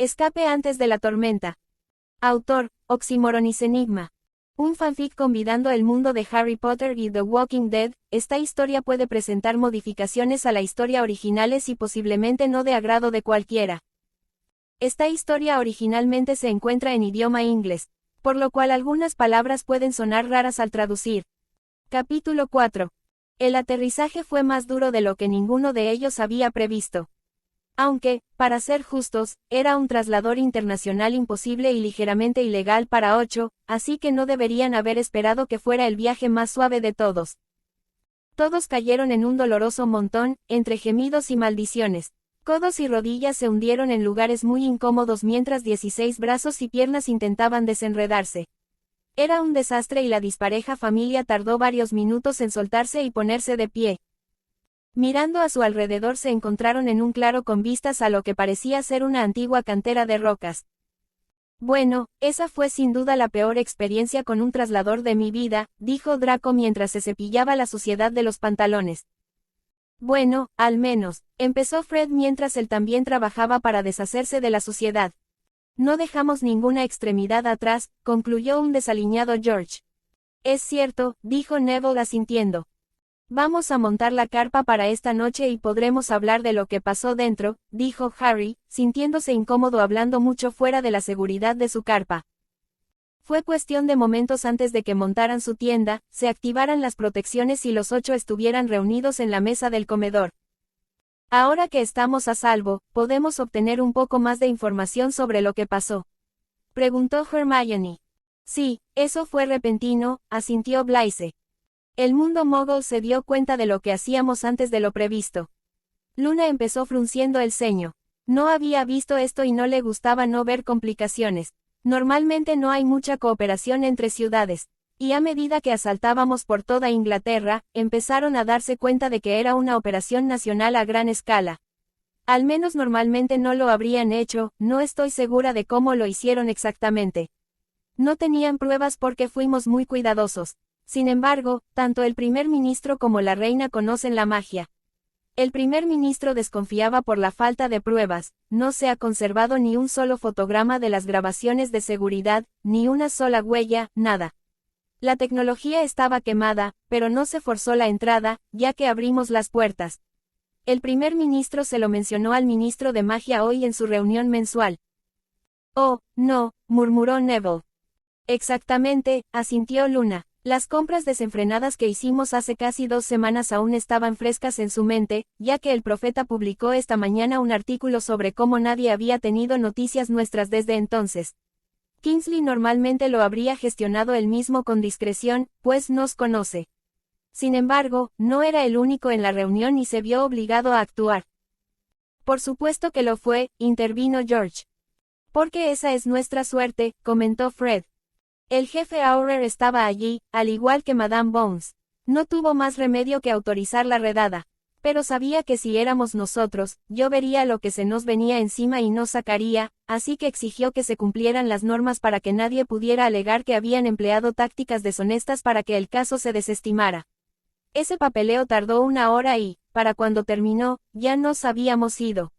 Escape antes de la tormenta. Autor, Oxymoronis Enigma. Un fanfic combinando el mundo de Harry Potter y The Walking Dead. Esta historia puede presentar modificaciones a la historia originales y posiblemente no de agrado de cualquiera. Esta historia originalmente se encuentra en idioma inglés, por lo cual algunas palabras pueden sonar raras al traducir. Capítulo 4. El aterrizaje fue más duro de lo que ninguno de ellos había previsto. Aunque, para ser justos, era un traslador internacional imposible y ligeramente ilegal para 8, así que no deberían haber esperado que fuera el viaje más suave de todos. Todos cayeron en un doloroso montón, entre gemidos y maldiciones. Codos y rodillas se hundieron en lugares muy incómodos mientras 16 brazos y piernas intentaban desenredarse. Era un desastre y la dispareja familia tardó varios minutos en soltarse y ponerse de pie. Mirando a su alrededor se encontraron en un claro con vistas a lo que parecía ser una antigua cantera de rocas. Bueno, esa fue sin duda la peor experiencia con un traslador de mi vida, dijo Draco mientras se cepillaba la suciedad de los pantalones. Bueno, al menos, empezó Fred mientras él también trabajaba para deshacerse de la suciedad. No dejamos ninguna extremidad atrás, concluyó un desaliñado George. Es cierto, dijo Neville asintiendo. Vamos a montar la carpa para esta noche y podremos hablar de lo que pasó dentro, dijo Harry, sintiéndose incómodo hablando mucho fuera de la seguridad de su carpa. Fue cuestión de momentos antes de que montaran su tienda, se activaran las protecciones y los 8 estuvieran reunidos en la mesa del comedor. Ahora que estamos a salvo, ¿podemos obtener un poco más de información sobre lo que pasó?, preguntó Hermione. Sí, eso fue repentino, asintió Blaise. El mundo mogul se dio cuenta de lo que hacíamos antes de lo previsto. Luna empezó frunciendo el ceño. No había visto esto y no le gustaba no ver complicaciones. Normalmente no hay mucha cooperación entre ciudades. Y a medida que asaltábamos por toda Inglaterra, empezaron a darse cuenta de que era una operación nacional a gran escala. Al menos normalmente no lo habrían hecho, no estoy segura de cómo lo hicieron exactamente. No tenían pruebas porque fuimos muy cuidadosos. Sin embargo, tanto el primer ministro como la reina conocen la magia. El primer ministro desconfiaba por la falta de pruebas, no se ha conservado ni un solo fotograma de las grabaciones de seguridad, ni una sola huella, nada. La tecnología estaba quemada, pero no se forzó la entrada, ya que abrimos las puertas. El primer ministro se lo mencionó al ministro de magia hoy en su reunión mensual. Oh, no, murmuró Neville. Exactamente, asintió Luna. Las compras desenfrenadas que hicimos hace casi 2 semanas aún estaban frescas en su mente, ya que el profeta publicó esta mañana un artículo sobre cómo nadie había tenido noticias nuestras desde entonces. Kingsley normalmente lo habría gestionado él mismo con discreción, pues nos conoce. Sin embargo, no era el único en la reunión y se vio obligado a actuar. Por supuesto que lo fue, intervino George. Porque esa es nuestra suerte, comentó Fred. El jefe Auror estaba allí, al igual que Madame Bones. No tuvo más remedio que autorizar la redada. Pero sabía que si éramos nosotros, yo vería lo que se nos venía encima y nos sacaría, así que exigió que se cumplieran las normas para que nadie pudiera alegar que habían empleado tácticas deshonestas para que el caso se desestimara. Ese papeleo tardó 1 hora y, para cuando terminó, ya nos habíamos ido.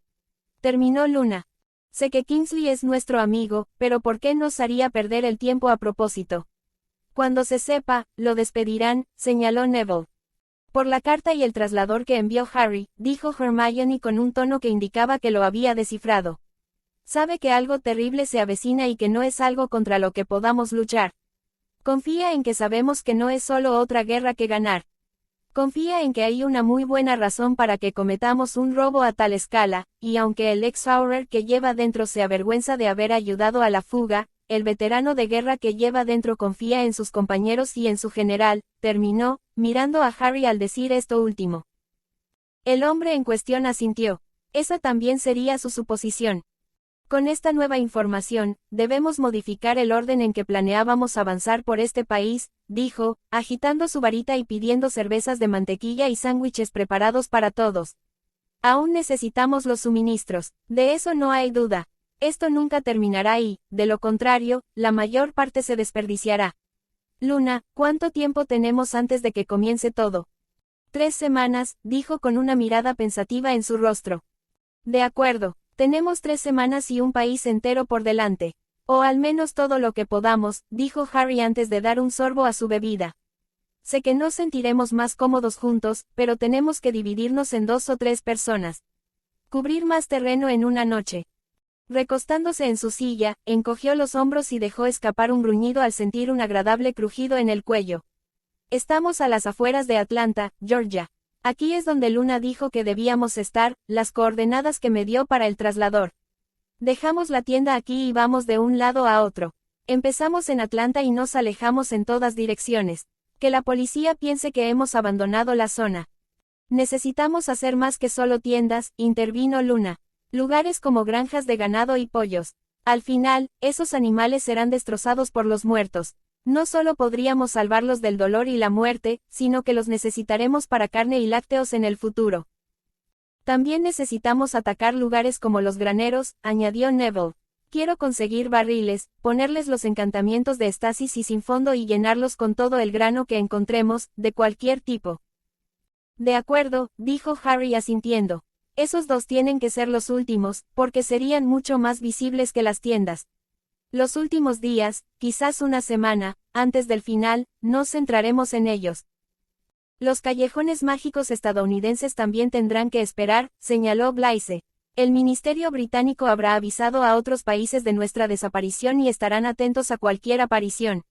Terminó Luna. Sé que Kingsley es nuestro amigo, pero ¿por qué nos haría perder el tiempo a propósito? Cuando se sepa, lo despedirán, señaló Neville. Por la carta y el traslador que envió Harry, dijo Hermione con un tono que indicaba que lo había descifrado. Sabe que algo terrible se avecina y que no es algo contra lo que podamos luchar. Confía en que sabemos que no es solo otra guerra que ganar. Confía en que hay una muy buena razón para que cometamos un robo a tal escala, y aunque el ex-Auror que lleva dentro se avergüenza de haber ayudado a la fuga, el veterano de guerra que lleva dentro confía en sus compañeros y en su general, terminó, mirando a Harry al decir esto último. El hombre en cuestión asintió. Esa también sería su suposición. Con esta nueva información, debemos modificar el orden en que planeábamos avanzar por este país, dijo, agitando su varita y pidiendo cervezas de mantequilla y sándwiches preparados para todos. Aún necesitamos los suministros, de eso no hay duda. Esto nunca terminará y, de lo contrario, la mayor parte se desperdiciará. Luna, ¿cuánto tiempo tenemos antes de que comience todo? 3 semanas, dijo con una mirada pensativa en su rostro. De acuerdo. Tenemos 3 semanas y un país entero por delante. O al menos todo lo que podamos, dijo Harry antes de dar un sorbo a su bebida. Sé que nos sentiremos más cómodos juntos, pero tenemos que dividirnos en 2 o 3 personas. Cubrir más terreno en una noche. Recostándose en su silla, encogió los hombros y dejó escapar un gruñido al sentir un agradable crujido en el cuello. Estamos a las afueras de Atlanta, Georgia. Aquí es donde Luna dijo que debíamos estar, las coordenadas que me dio para el traslador. Dejamos la tienda aquí y vamos de un lado a otro. Empezamos en Atlanta y nos alejamos en todas direcciones. Que la policía piense que hemos abandonado la zona. Necesitamos hacer más que solo tiendas, intervino Luna. Lugares como granjas de ganado y pollos. Al final, esos animales serán destrozados por los muertos. No solo podríamos salvarlos del dolor y la muerte, sino que los necesitaremos para carne y lácteos en el futuro. También necesitamos atacar lugares como los graneros, añadió Neville. Quiero conseguir barriles, ponerles los encantamientos de estasis y sin fondo y llenarlos con todo el grano que encontremos, de cualquier tipo. De acuerdo, dijo Harry asintiendo. Esos 2 tienen que ser los últimos, porque serían mucho más visibles que las tiendas. Los últimos días, quizás una semana, antes del final, nos centraremos en ellos. Los callejones mágicos estadounidenses también tendrán que esperar, señaló Blythe. El Ministerio Británico habrá avisado a otros países de nuestra desaparición y estarán atentos a cualquier aparición.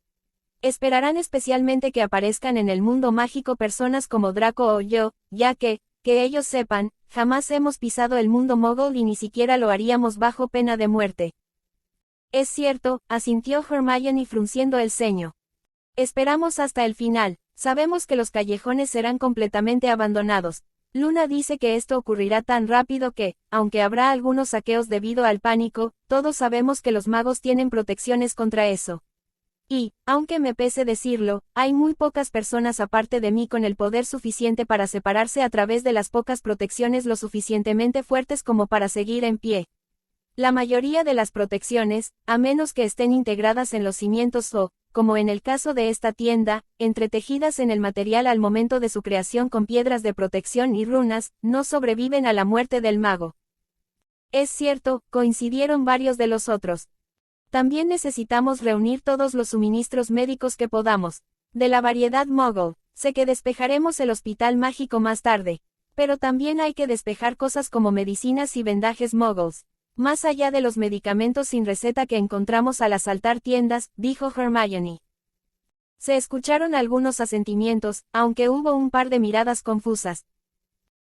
Esperarán especialmente que aparezcan en el mundo mágico personas como Draco o yo, ya que ellos sepan, jamás hemos pisado el mundo mogul y ni siquiera lo haríamos bajo pena de muerte. Es cierto, asintió Hermione frunciendo el ceño. Esperamos hasta el final. Sabemos que los callejones serán completamente abandonados. Luna dice que esto ocurrirá tan rápido que, aunque habrá algunos saqueos debido al pánico, todos sabemos que los magos tienen protecciones contra eso. Y, aunque me pese decirlo, hay muy pocas personas aparte de mí con el poder suficiente para separarse a través de las pocas protecciones lo suficientemente fuertes como para seguir en pie. La mayoría de las protecciones, a menos que estén integradas en los cimientos o, como en el caso de esta tienda, entretejidas en el material al momento de su creación con piedras de protección y runas, no sobreviven a la muerte del mago. Es cierto, coincidieron varios de los otros. También necesitamos reunir todos los suministros médicos que podamos. De la variedad mogul, sé que despejaremos el hospital mágico más tarde. Pero también hay que despejar cosas como medicinas y vendajes moguls. Más allá de los medicamentos sin receta que encontramos al asaltar tiendas, dijo Hermione. Se escucharon algunos asentimientos, aunque hubo un par de miradas confusas.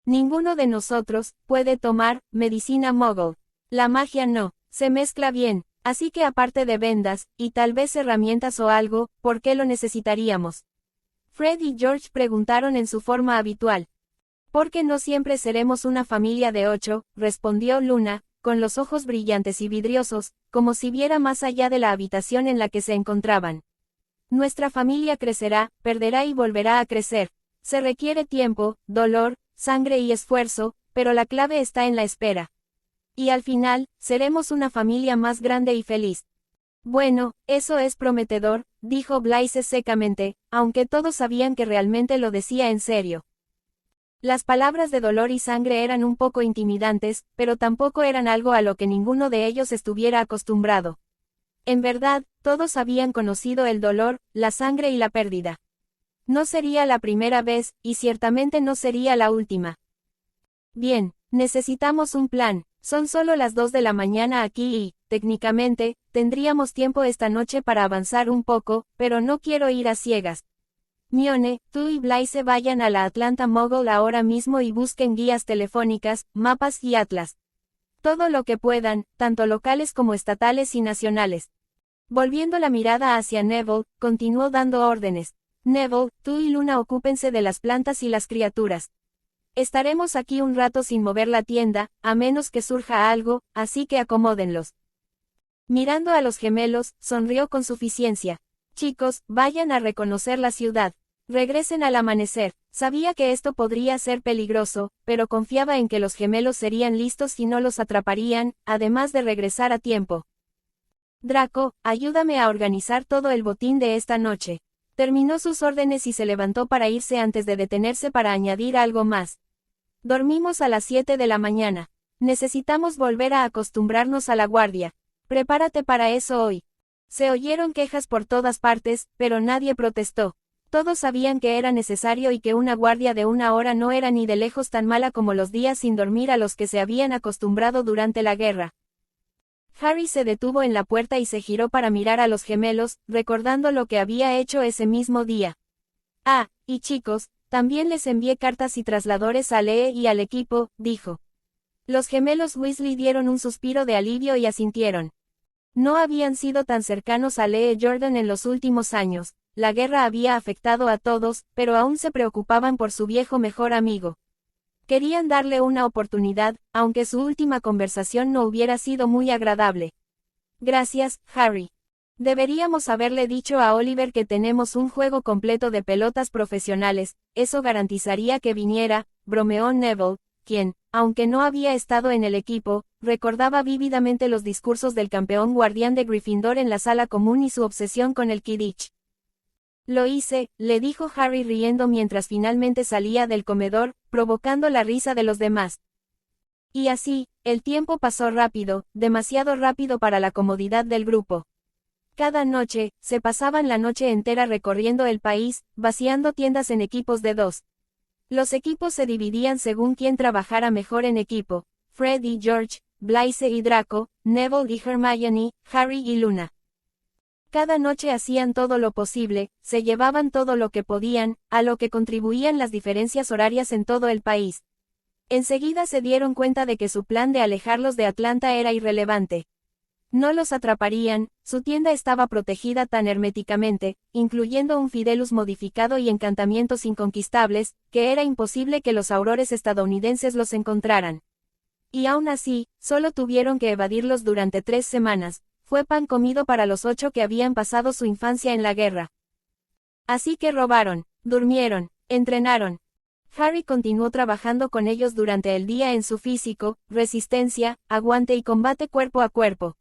Ninguno de nosotros puede tomar medicina mogul. La magia no se mezcla bien, así que aparte de vendas, y tal vez herramientas o algo, ¿por qué lo necesitaríamos? Fred y George preguntaron en su forma habitual. Porque no siempre seremos una familia de 8, respondió Luna, con los ojos brillantes y vidriosos, como si viera más allá de la habitación en la que se encontraban. Nuestra familia crecerá, perderá y volverá a crecer. Se requiere tiempo, dolor, sangre y esfuerzo, pero la clave está en la espera. Y al final, seremos una familia más grande y feliz. Bueno, eso es prometedor, dijo Blythe secamente, aunque todos sabían que realmente lo decía en serio. Las palabras de dolor y sangre eran un poco intimidantes, pero tampoco eran algo a lo que ninguno de ellos estuviera acostumbrado. En verdad, todos habían conocido el dolor, la sangre y la pérdida. No sería la primera vez, y ciertamente no sería la última. Bien, necesitamos un plan. Son solo las 2 de la mañana aquí y, técnicamente, tendríamos tiempo esta noche para avanzar un poco, pero no quiero ir a ciegas. Mione, tú y Blythe vayan a la Atlanta Mogul ahora mismo y busquen guías telefónicas, mapas y atlas. Todo lo que puedan, tanto locales como estatales y nacionales. Volviendo la mirada hacia Neville, continuó dando órdenes. Neville, tú y Luna ocúpense de las plantas y las criaturas. Estaremos aquí un rato sin mover la tienda, a menos que surja algo, así que acomódenlos. Mirando a los gemelos, sonrió con suficiencia. Chicos, vayan a reconocer la ciudad. Regresen al amanecer. Sabía que esto podría ser peligroso, pero confiaba en que los gemelos serían listos y no los atraparían, además de regresar a tiempo. Draco, ayúdame a organizar todo el botín de esta noche. Terminó sus órdenes y se levantó para irse antes de detenerse para añadir algo más. Dormimos a las 7 de la mañana. Necesitamos volver a acostumbrarnos a la guardia. Prepárate para eso hoy. Se oyeron quejas por todas partes, pero nadie protestó. Todos sabían que era necesario y que una guardia de 1 hora no era ni de lejos tan mala como los días sin dormir a los que se habían acostumbrado durante la guerra. Harry se detuvo en la puerta y se giró para mirar a los gemelos, recordando lo que había hecho ese mismo día. Ah, y chicos, también les envié cartas y trasladores a Lee y al equipo, dijo. Los gemelos Weasley dieron un suspiro de alivio y asintieron. No habían sido tan cercanos a Lee Jordan en los últimos años, la guerra había afectado a todos, pero aún se preocupaban por su viejo mejor amigo. Querían darle una oportunidad, aunque su última conversación no hubiera sido muy agradable. Gracias, Harry. Deberíamos haberle dicho a Oliver que tenemos un juego completo de pelotas profesionales, eso garantizaría que viniera, bromeó Neville, quien, aunque no había estado en el equipo, recordaba vívidamente los discursos del campeón guardián de Gryffindor en la sala común y su obsesión con el Quidditch. Lo hice, le dijo Harry riendo mientras finalmente salía del comedor, provocando la risa de los demás. Y así, el tiempo pasó rápido, demasiado rápido para la comodidad del grupo. Cada noche, se pasaban la noche entera recorriendo el país, vaciando tiendas en equipos de 2. Los equipos se dividían según quién trabajara mejor en equipo, Fred y George, Blythe y Draco, Neville y Hermione, Harry y Luna. Cada noche hacían todo lo posible, se llevaban todo lo que podían, a lo que contribuían las diferencias horarias en todo el país. Enseguida se dieron cuenta de que su plan de alejarlos de Atlanta era irrelevante. No los atraparían, su tienda estaba protegida tan herméticamente, incluyendo un Fidelus modificado y encantamientos inconquistables, que era imposible que los aurores estadounidenses los encontraran. Y aún así, solo tuvieron que evadirlos durante 3 semanas. Fue pan comido para los 8 que habían pasado su infancia en la guerra. Así que robaron, durmieron, entrenaron. Harry continuó trabajando con ellos durante el día en su físico, resistencia, aguante y combate cuerpo a cuerpo.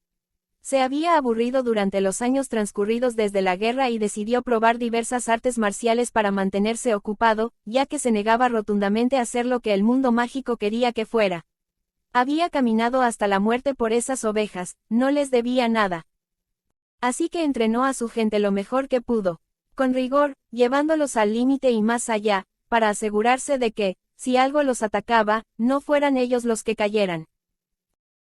Se había aburrido durante los años transcurridos desde la guerra y decidió probar diversas artes marciales para mantenerse ocupado, ya que se negaba rotundamente a hacer lo que el mundo mágico quería que fuera. Había caminado hasta la muerte por esas ovejas, no les debía nada. Así que entrenó a su gente lo mejor que pudo, con rigor, llevándolos al límite y más allá, para asegurarse de que, si algo los atacaba, no fueran ellos los que cayeran.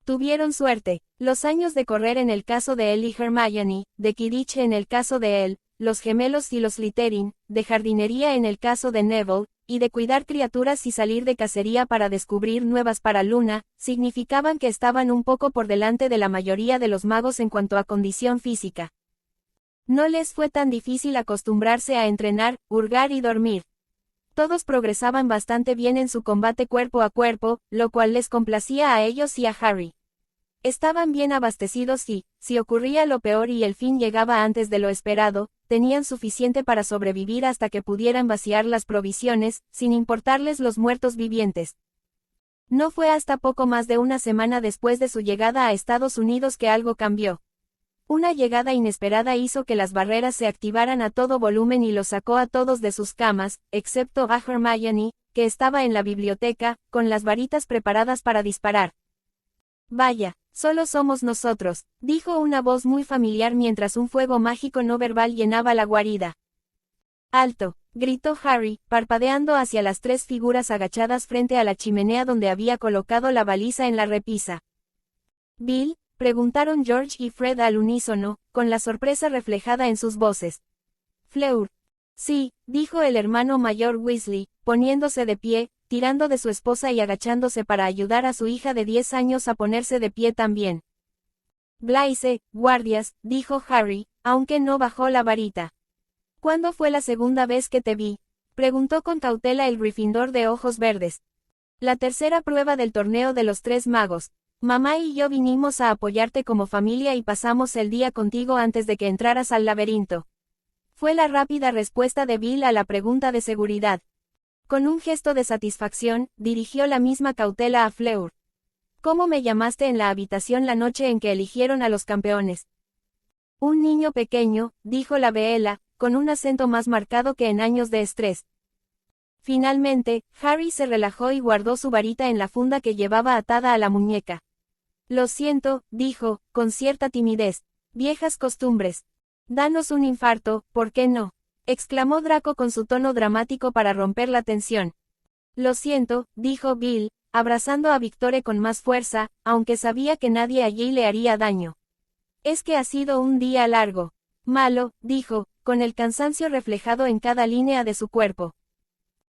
Tuvieron suerte, los años de correr en el caso de él y Hermione, de Quidditch en el caso de él, los gemelos y los Slytherin, de jardinería en el caso de Neville, y de cuidar criaturas y salir de cacería para descubrir nuevas para Luna, significaban que estaban un poco por delante de la mayoría de los magos en cuanto a condición física. No les fue tan difícil acostumbrarse a entrenar, hurgar y dormir. Todos progresaban bastante bien en su combate cuerpo a cuerpo, lo cual les complacía a ellos y a Harry. Estaban bien abastecidos y, si ocurría lo peor y el fin llegaba antes de lo esperado, tenían suficiente para sobrevivir hasta que pudieran vaciar las provisiones, sin importarles los muertos vivientes. No fue hasta poco más de 1 semana después de su llegada a Estados Unidos que algo cambió. Una llegada inesperada hizo que las barreras se activaran a todo volumen y los sacó a todos de sus camas, excepto a Hermione, que estaba en la biblioteca, con las varitas preparadas para disparar. Vaya, solo somos nosotros, dijo una voz muy familiar mientras un fuego mágico no verbal llenaba la guarida. ¡Alto!, gritó Harry, parpadeando hacia las 3 figuras agachadas frente a la chimenea donde había colocado la baliza en la repisa. ¿Bill?, preguntaron George y Fred al unísono, con la sorpresa reflejada en sus voces. Fleur. Sí, dijo el hermano mayor Weasley, poniéndose de pie, tirando de su esposa y agachándose para ayudar a su hija de 10 años a ponerse de pie también. Blythe, guardias, dijo Harry, aunque no bajó la varita. ¿Cuándo fue la segunda vez que te vi?, preguntó con cautela el Gryffindor de ojos verdes. La tercera prueba del torneo de los 3 magos. Mamá y yo vinimos a apoyarte como familia y pasamos el día contigo antes de que entraras al laberinto. Fue la rápida respuesta de Bill a la pregunta de seguridad. Con un gesto de satisfacción, dirigió la misma cautela a Fleur. ¿Cómo me llamaste en la habitación la noche en que eligieron a los campeones? Un niño pequeño, dijo la Beela, con un acento más marcado que en años de estrés. Finalmente, Harry se relajó y guardó su varita en la funda que llevaba atada a la muñeca. Lo siento, dijo, con cierta timidez. Viejas costumbres. Danos un infarto, ¿por qué no? Exclamó Draco con su tono dramático para romper la tensión. Lo siento, dijo Bill, abrazando a Victoire con más fuerza, aunque sabía que nadie allí le haría daño. Es que ha sido un día largo. Malo, dijo, con el cansancio reflejado en cada línea de su cuerpo.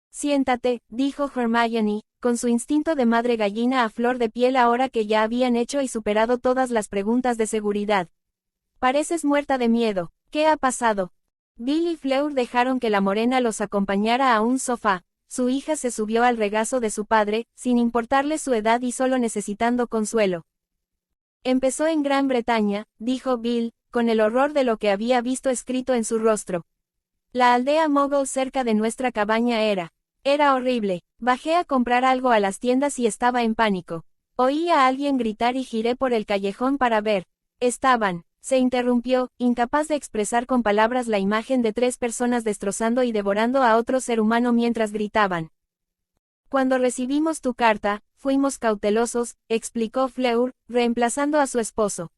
Siéntate, dijo Hermione, con su instinto de madre gallina a flor de piel ahora que ya habían hecho y superado todas las preguntas de seguridad. Pareces muerta de miedo, ¿qué ha pasado? Bill y Fleur dejaron que la morena los acompañara a un sofá. Su hija se subió al regazo de su padre, sin importarle su edad y solo necesitando consuelo. Empezó en Gran Bretaña, dijo Bill, con el horror de lo que había visto escrito en su rostro. La aldea Mogul cerca de nuestra cabaña era horrible. Bajé a comprar algo a las tiendas y estaba en pánico. Oí a alguien gritar y giré por el callejón para ver. Se interrumpió, incapaz de expresar con palabras la imagen de 3 personas destrozando y devorando a otro ser humano mientras gritaban. Cuando recibimos tu carta, fuimos cautelosos, explicó Fleur, reemplazando a su esposo.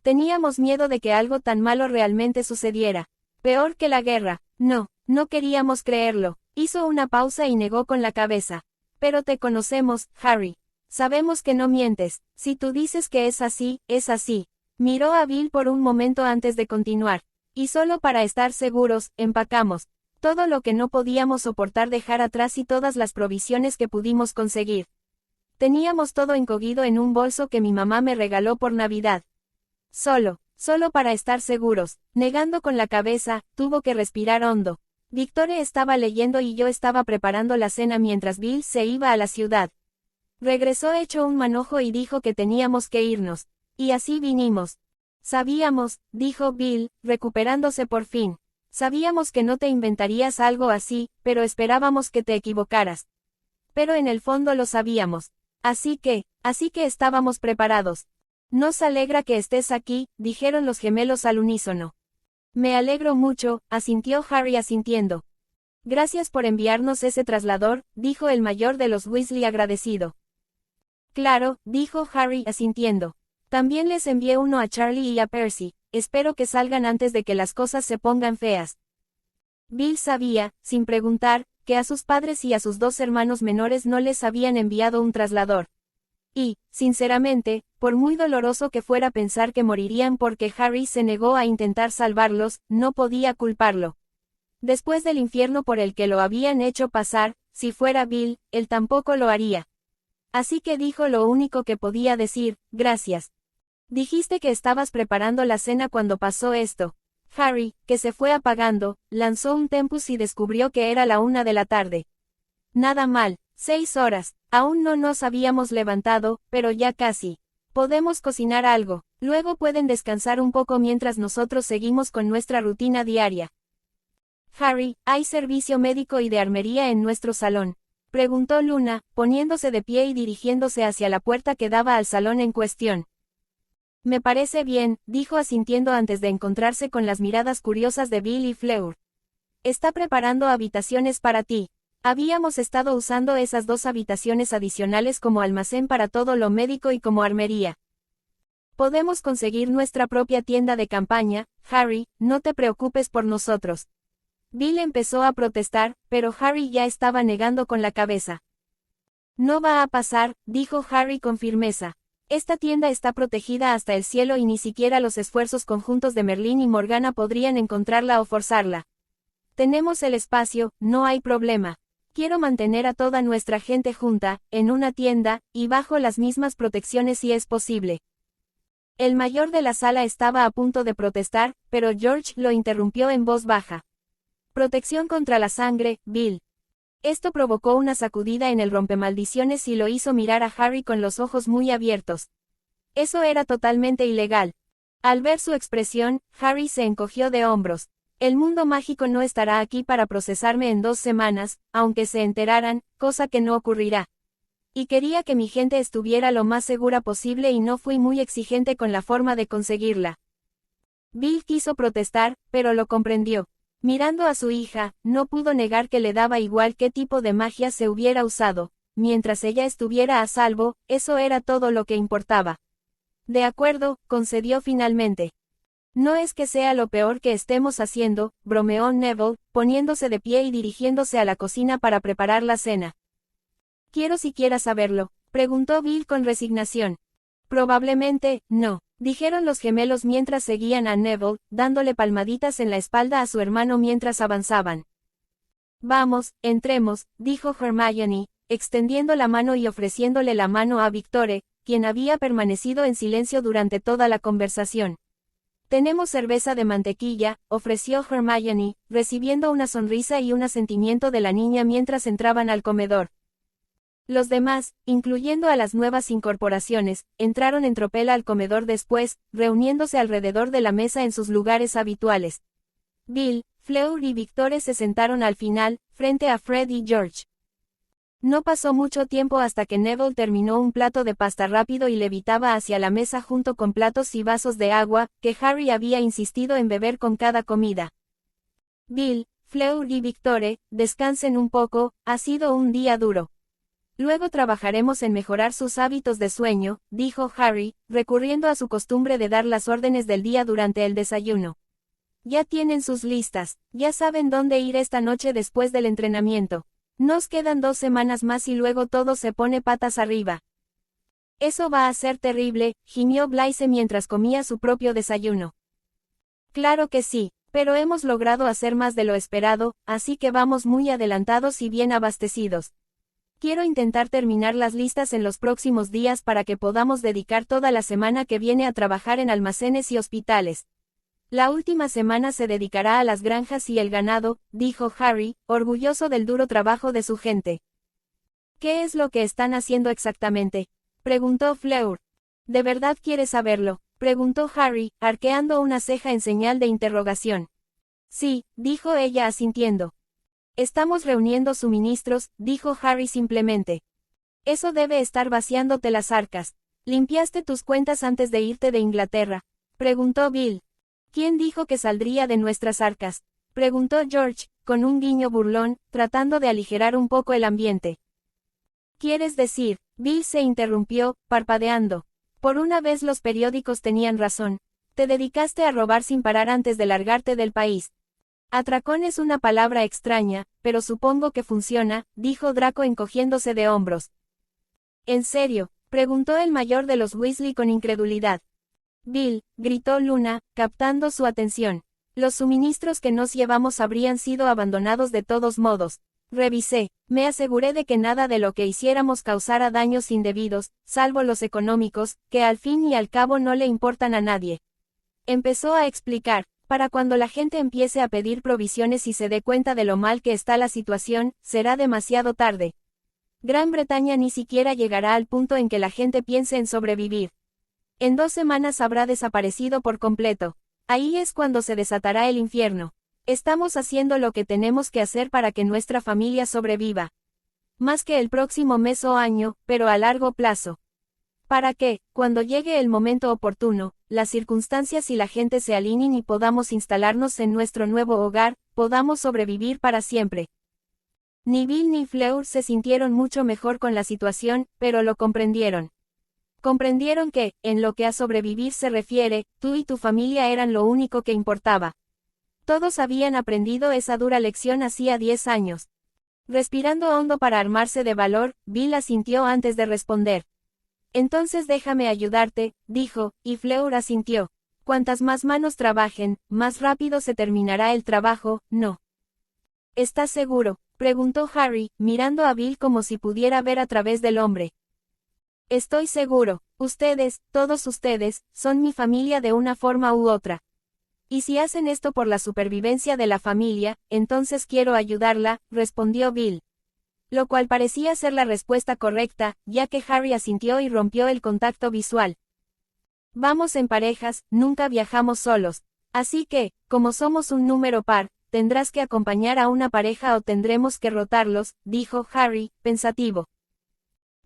Teníamos miedo de que algo tan malo realmente sucediera. Peor que la guerra. No queríamos creerlo. Hizo una pausa y negó con la cabeza. Pero te conocemos, Harry. Sabemos que no mientes. Si tú dices que es así, es así. Miró a Bill por un momento antes de continuar. Y solo para estar seguros, empacamos. Todo lo que no podíamos soportar dejar atrás y todas las provisiones que pudimos conseguir. Teníamos todo encogido en un bolso que mi mamá me regaló por Navidad. Solo para estar seguros. Negando con la cabeza, tuvo que respirar hondo. Victoire estaba leyendo y yo estaba preparando la cena mientras Bill se iba a la ciudad. Regresó hecho un manojo y dijo que teníamos que irnos. Y así vinimos. Sabíamos, dijo Bill, recuperándose por fin. Sabíamos que no te inventarías algo así, pero esperábamos que te equivocaras. Pero en el fondo lo sabíamos. Así que estábamos preparados. Nos alegra que estés aquí, dijeron los gemelos al unísono. Me alegro mucho, asintió Harry asintiendo. Gracias por enviarnos ese traslador, dijo el mayor de los Weasley agradecido. Claro, dijo Harry asintiendo. También les envié uno a Charlie y a Percy, espero que salgan antes de que las cosas se pongan feas. Bill sabía, sin preguntar, que a sus padres y a sus 2 hermanos menores no les habían enviado un traslador. Y, sinceramente, por muy doloroso que fuera pensar que morirían porque Harry se negó a intentar salvarlos, no podía culparlo. Después del infierno por el que lo habían hecho pasar, si fuera Bill, él tampoco lo haría. Así que dijo lo único que podía decir, gracias. Dijiste que estabas preparando la cena cuando pasó esto. Harry, que se fue apagando, lanzó un tempus y descubrió que era la 1 de la tarde. Nada mal, 6 horas, aún no nos habíamos levantado, pero ya casi. Podemos cocinar algo, luego pueden descansar un poco mientras nosotros seguimos con nuestra rutina diaria. Harry, ¿hay servicio médico y de armería en nuestro salón? Preguntó Luna, poniéndose de pie y dirigiéndose hacia la puerta que daba al salón en cuestión. Me parece bien, dijo asintiendo antes de encontrarse con las miradas curiosas de Bill y Fleur. Está preparando habitaciones para ti. Habíamos estado usando esas 2 habitaciones adicionales como almacén para todo lo médico y como armería. Podemos conseguir nuestra propia tienda de campaña, Harry, no te preocupes por nosotros. Bill empezó a protestar, pero Harry ya estaba negando con la cabeza. No va a pasar, dijo Harry con firmeza. Esta tienda está protegida hasta el cielo y ni siquiera los esfuerzos conjuntos de Merlín y Morgana podrían encontrarla o forzarla. Tenemos el espacio, no hay problema. Quiero mantener a toda nuestra gente junta, en una tienda, y bajo las mismas protecciones si es posible. El mayor de la sala estaba a punto de protestar, pero George lo interrumpió en voz baja. Protección contra la sangre, Bill. Esto provocó una sacudida en el rompemaldiciones y lo hizo mirar a Harry con los ojos muy abiertos. Eso era totalmente ilegal. Al ver su expresión, Harry se encogió de hombros. El mundo mágico no estará aquí para procesarme en 2 semanas, aunque se enteraran, cosa que no ocurrirá. Y quería que mi gente estuviera lo más segura posible y no fui muy exigente con la forma de conseguirla. Bill quiso protestar, pero lo comprendió. Mirando a su hija, no pudo negar que le daba igual qué tipo de magia se hubiera usado. Mientras ella estuviera a salvo, eso era todo lo que importaba. De acuerdo, concedió finalmente. No es que sea lo peor que estemos haciendo, bromeó Neville, poniéndose de pie y dirigiéndose a la cocina para preparar la cena. Quiero siquiera saberlo, preguntó Bill con resignación. Probablemente, no, dijeron los gemelos mientras seguían a Neville, dándole palmaditas en la espalda a su hermano mientras avanzaban. Vamos, entremos, dijo Hermione, extendiendo la mano y ofreciéndole la mano a Victoire, quien había permanecido en silencio durante toda la conversación. Tenemos cerveza de mantequilla, ofreció Hermione, recibiendo una sonrisa y un asentimiento de la niña mientras entraban al comedor. Los demás, incluyendo a las nuevas incorporaciones, entraron en tropel al comedor después, reuniéndose alrededor de la mesa en sus lugares habituales. Bill, Fleur y Victoire se sentaron al final, frente a Fred y George. No pasó mucho tiempo hasta que Neville terminó un plato de pasta rápido y levitaba hacia la mesa junto con platos y vasos de agua, que Harry había insistido en beber con cada comida. Bill, Fleur y Victoire, descansen un poco, ha sido un día duro. Luego trabajaremos en mejorar sus hábitos de sueño, dijo Harry, recurriendo a su costumbre de dar las órdenes del día durante el desayuno. Ya tienen sus listas, ya saben dónde ir esta noche después del entrenamiento. Nos quedan 2 semanas más y luego todo se pone patas arriba. Eso va a ser terrible, gimió Blaise mientras comía su propio desayuno. Claro que sí, pero hemos logrado hacer más de lo esperado, así que vamos muy adelantados y bien abastecidos. Quiero intentar terminar las listas en los próximos días para que podamos dedicar toda la semana que viene a trabajar en almacenes y hospitales. La última semana se dedicará a las granjas y el ganado, dijo Harry, orgulloso del duro trabajo de su gente. ¿Qué es lo que están haciendo exactamente?, preguntó Fleur. ¿De verdad quieres saberlo?, preguntó Harry, arqueando una ceja en señal de interrogación. Sí, dijo ella asintiendo. Estamos reuniendo suministros, dijo Harry simplemente. Eso debe estar vaciándote las arcas. ¿Limpiaste tus cuentas antes de irte de Inglaterra?, preguntó Bill. ¿Quién dijo que saldría de nuestras arcas?, preguntó George, con un guiño burlón, tratando de aligerar un poco el ambiente. ¿Quieres decir? Bill se interrumpió, parpadeando. Por una vez los periódicos tenían razón. Te dedicaste a robar sin parar antes de largarte del país. Atracón es una palabra extraña, pero supongo que funciona, dijo Draco encogiéndose de hombros. ¿En serio?, preguntó el mayor de los Weasley con incredulidad. Bill, gritó Luna, captando su atención. Los suministros que nos llevamos habrían sido abandonados de todos modos. Revisé, me aseguré de que nada de lo que hiciéramos causara daños indebidos, salvo los económicos, que al fin y al cabo no le importan a nadie. Empezó a explicar. Para cuando la gente empiece a pedir provisiones y se dé cuenta de lo mal que está la situación, será demasiado tarde. Gran Bretaña ni siquiera llegará al punto en que la gente piense en sobrevivir. En 2 semanas habrá desaparecido por completo. Ahí es cuando se desatará el infierno. Estamos haciendo lo que tenemos que hacer para que nuestra familia sobreviva. Más que el próximo mes o año, pero a largo plazo. Para que, cuando llegue el momento oportuno, las circunstancias y la gente se alineen y podamos instalarnos en nuestro nuevo hogar, podamos sobrevivir para siempre. Ni Bill ni Fleur se sintieron mucho mejor con la situación, pero lo comprendieron. Comprendieron que, en lo que a sobrevivir se refiere, tú y tu familia eran lo único que importaba. Todos habían aprendido esa dura lección hacía 10 años. Respirando hondo para armarse de valor, Bill asintió antes de responder. Entonces déjame ayudarte, dijo, y Fleur asintió. Cuantas más manos trabajen, más rápido se terminará el trabajo, ¿no? ¿Estás seguro?, preguntó Harry, mirando a Bill como si pudiera ver a través del hombre. Estoy seguro, ustedes, todos ustedes, son mi familia de una forma u otra. Y si hacen esto por la supervivencia de la familia, entonces quiero ayudarla, respondió Bill. Lo cual parecía ser la respuesta correcta, ya que Harry asintió y rompió el contacto visual. Vamos en parejas, nunca viajamos solos. Así que, como somos un número par, tendrás que acompañar a una pareja o tendremos que rotarlos, dijo Harry, pensativo.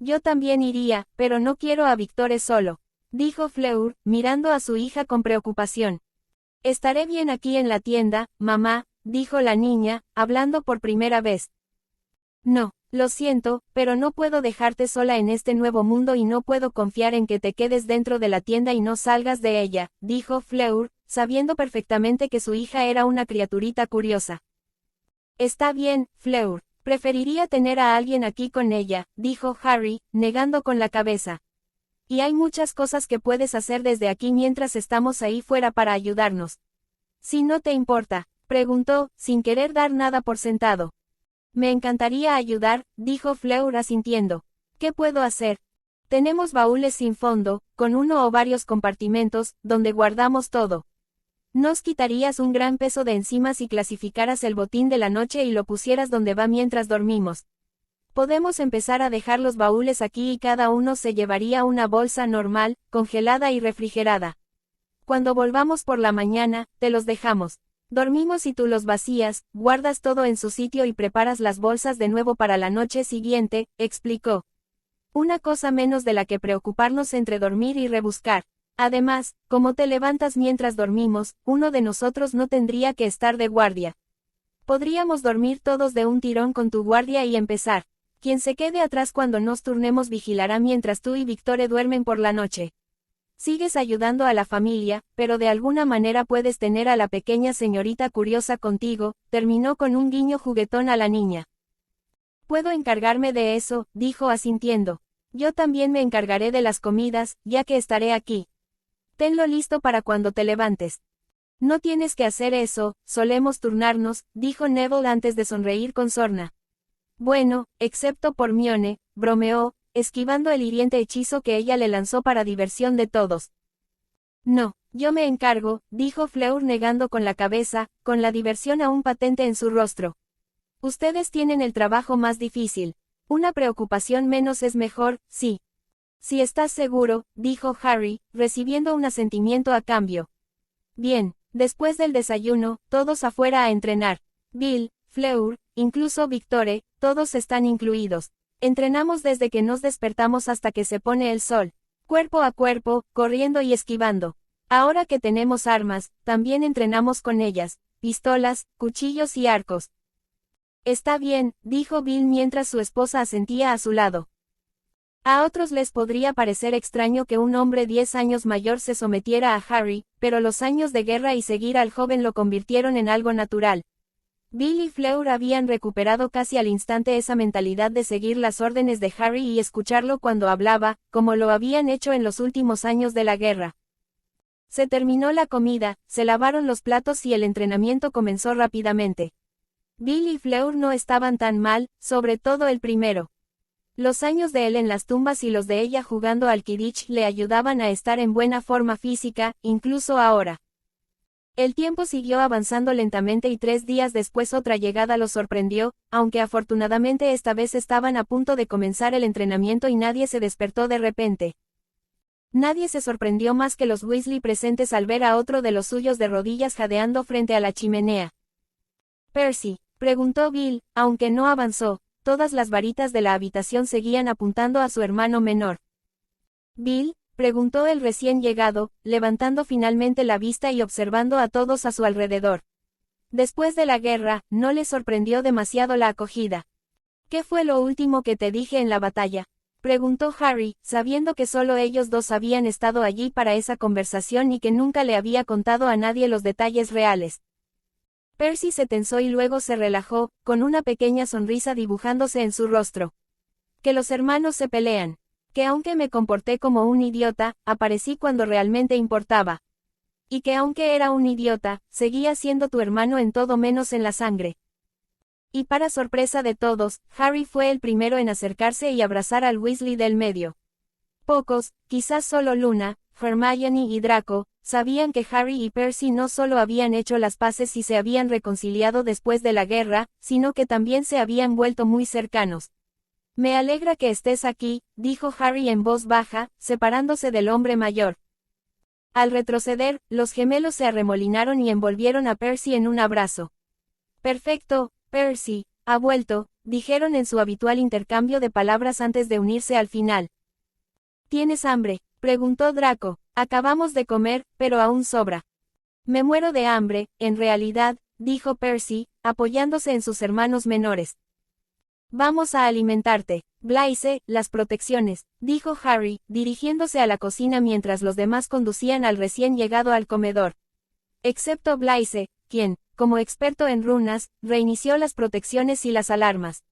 Yo también iría, pero no quiero a Victoire solo, dijo Fleur, mirando a su hija con preocupación. Estaré bien aquí en la tienda, mamá, dijo la niña, hablando por primera vez. No, lo siento, pero no puedo dejarte sola en este nuevo mundo y no puedo confiar en que te quedes dentro de la tienda y no salgas de ella, dijo Fleur, sabiendo perfectamente que su hija era una criaturita curiosa. Está bien, Fleur, preferiría tener a alguien aquí con ella, dijo Harry, negando con la cabeza. Y hay muchas cosas que puedes hacer desde aquí mientras estamos ahí fuera para ayudarnos. Si no te importa, preguntó, sin querer dar nada por sentado. Me encantaría ayudar, dijo Fleur asintiendo. ¿Qué puedo hacer? Tenemos baúles sin fondo, con uno o varios compartimentos, donde guardamos todo. Nos quitarías un gran peso de encima si clasificaras el botín de la noche y lo pusieras donde va mientras dormimos. Podemos empezar a dejar los baúles aquí y cada uno se llevaría una bolsa normal, congelada y refrigerada. Cuando volvamos por la mañana, te los dejamos. Dormimos y tú los vacías, guardas todo en su sitio y preparas las bolsas de nuevo para la noche siguiente, explicó. Una cosa menos de la que preocuparnos entre dormir y rebuscar. Además, como te levantas mientras dormimos, uno de nosotros no tendría que estar de guardia. Podríamos dormir todos de un tirón con tu guardia y empezar. Quien se quede atrás cuando nos turnemos vigilará mientras tú y Victoria duermen por la noche. Sigues ayudando a la familia, pero de alguna manera puedes tener a la pequeña señorita curiosa contigo, terminó con un guiño juguetón a la niña. Puedo encargarme de eso, dijo asintiendo. Yo también me encargaré de las comidas, ya que estaré aquí. Tenlo listo para cuando te levantes. No tienes que hacer eso, solemos turnarnos, dijo Neville antes de sonreír con sorna. Bueno, excepto por Mione, bromeó, esquivando el hiriente hechizo que ella le lanzó para diversión de todos. No, yo me encargo, dijo Fleur negando con la cabeza, con la diversión aún patente en su rostro. Ustedes tienen el trabajo más difícil. Una preocupación menos es mejor, sí. Si estás seguro, dijo Harry, recibiendo un asentimiento a cambio. Bien, después del desayuno, todos afuera a entrenar. Bill, Fleur, incluso Victoire, todos están incluidos. Entrenamos desde que nos despertamos hasta que se pone el sol. Cuerpo a cuerpo, corriendo y esquivando. Ahora que tenemos armas, también entrenamos con ellas, pistolas, cuchillos y arcos. Está bien, dijo Bill mientras su esposa asentía a su lado. A otros les podría parecer extraño que un hombre 10 años mayor se sometiera a Harry, pero los años de guerra y seguir al joven lo convirtieron en algo natural. Bill y Fleur habían recuperado casi al instante esa mentalidad de seguir las órdenes de Harry y escucharlo cuando hablaba, como lo habían hecho en los últimos años de la guerra. Se terminó la comida, se lavaron los platos y el entrenamiento comenzó rápidamente. Bill y Fleur no estaban tan mal, sobre todo el primero. Los años de él en las tumbas y los de ella jugando al Quidditch le ayudaban a estar en buena forma física, incluso ahora. El tiempo siguió avanzando lentamente y 3 días después otra llegada los sorprendió, aunque afortunadamente esta vez estaban a punto de comenzar el entrenamiento y nadie se despertó de repente. Nadie se sorprendió más que los Weasley presentes al ver a otro de los suyos de rodillas jadeando frente a la chimenea. «Percy», preguntó Bill, aunque no avanzó, todas las varitas de la habitación seguían apuntando a su hermano menor. «Bill», preguntó el recién llegado, levantando finalmente la vista y observando a todos a su alrededor. Después de la guerra, no le sorprendió demasiado la acogida. «¿Qué fue lo último que te dije en la batalla?», preguntó Harry, sabiendo que solo ellos dos habían estado allí para esa conversación y que nunca le había contado a nadie los detalles reales. Percy se tensó y luego se relajó, con una pequeña sonrisa dibujándose en su rostro. «Que los hermanos se pelean. Que aunque me comporté como un idiota, aparecí cuando realmente importaba. Y que aunque era un idiota, seguía siendo tu hermano en todo menos en la sangre». Y para sorpresa de todos, Harry fue el primero en acercarse y abrazar al Weasley del medio. Pocos, quizás solo Luna, Hermione y Draco, sabían que Harry y Percy no solo habían hecho las paces y se habían reconciliado después de la guerra, sino que también se habían vuelto muy cercanos. «Me alegra que estés aquí», dijo Harry en voz baja, separándose del hombre mayor. Al retroceder, los gemelos se arremolinaron y envolvieron a Percy en un abrazo. «Perfecto, Percy, ha vuelto», dijeron en su habitual intercambio de palabras antes de unirse al final. «¿Tienes hambre?», preguntó Draco. «Acabamos de comer, pero aún sobra». «Me muero de hambre, en realidad», dijo Percy, apoyándose en sus hermanos menores. Vamos a alimentarte. Blaise, las protecciones, dijo Harry, dirigiéndose a la cocina mientras los demás conducían al recién llegado al comedor. Excepto Blaise, quien, como experto en runas, reinició las protecciones y las alarmas.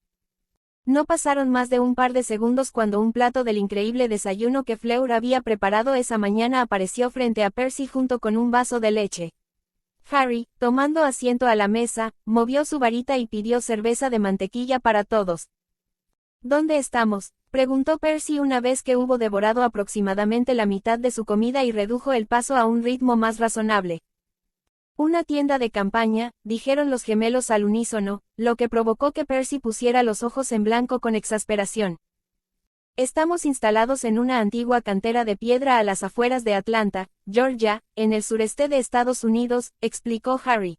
No pasaron más de un par de segundos cuando un plato del increíble desayuno que Fleur había preparado esa mañana apareció frente a Percy junto con un vaso de leche. Harry, tomando asiento a la mesa, movió su varita y pidió cerveza de mantequilla para todos. ¿Dónde estamos?, preguntó Percy una vez que hubo devorado aproximadamente la mitad de su comida y redujo el paso a un ritmo más razonable. Una tienda de campaña, dijeron los gemelos al unísono, lo que provocó que Percy pusiera los ojos en blanco con exasperación. Estamos instalados en una antigua cantera de piedra a las afueras de Atlanta, Georgia, en el sureste de Estados Unidos, explicó Harry.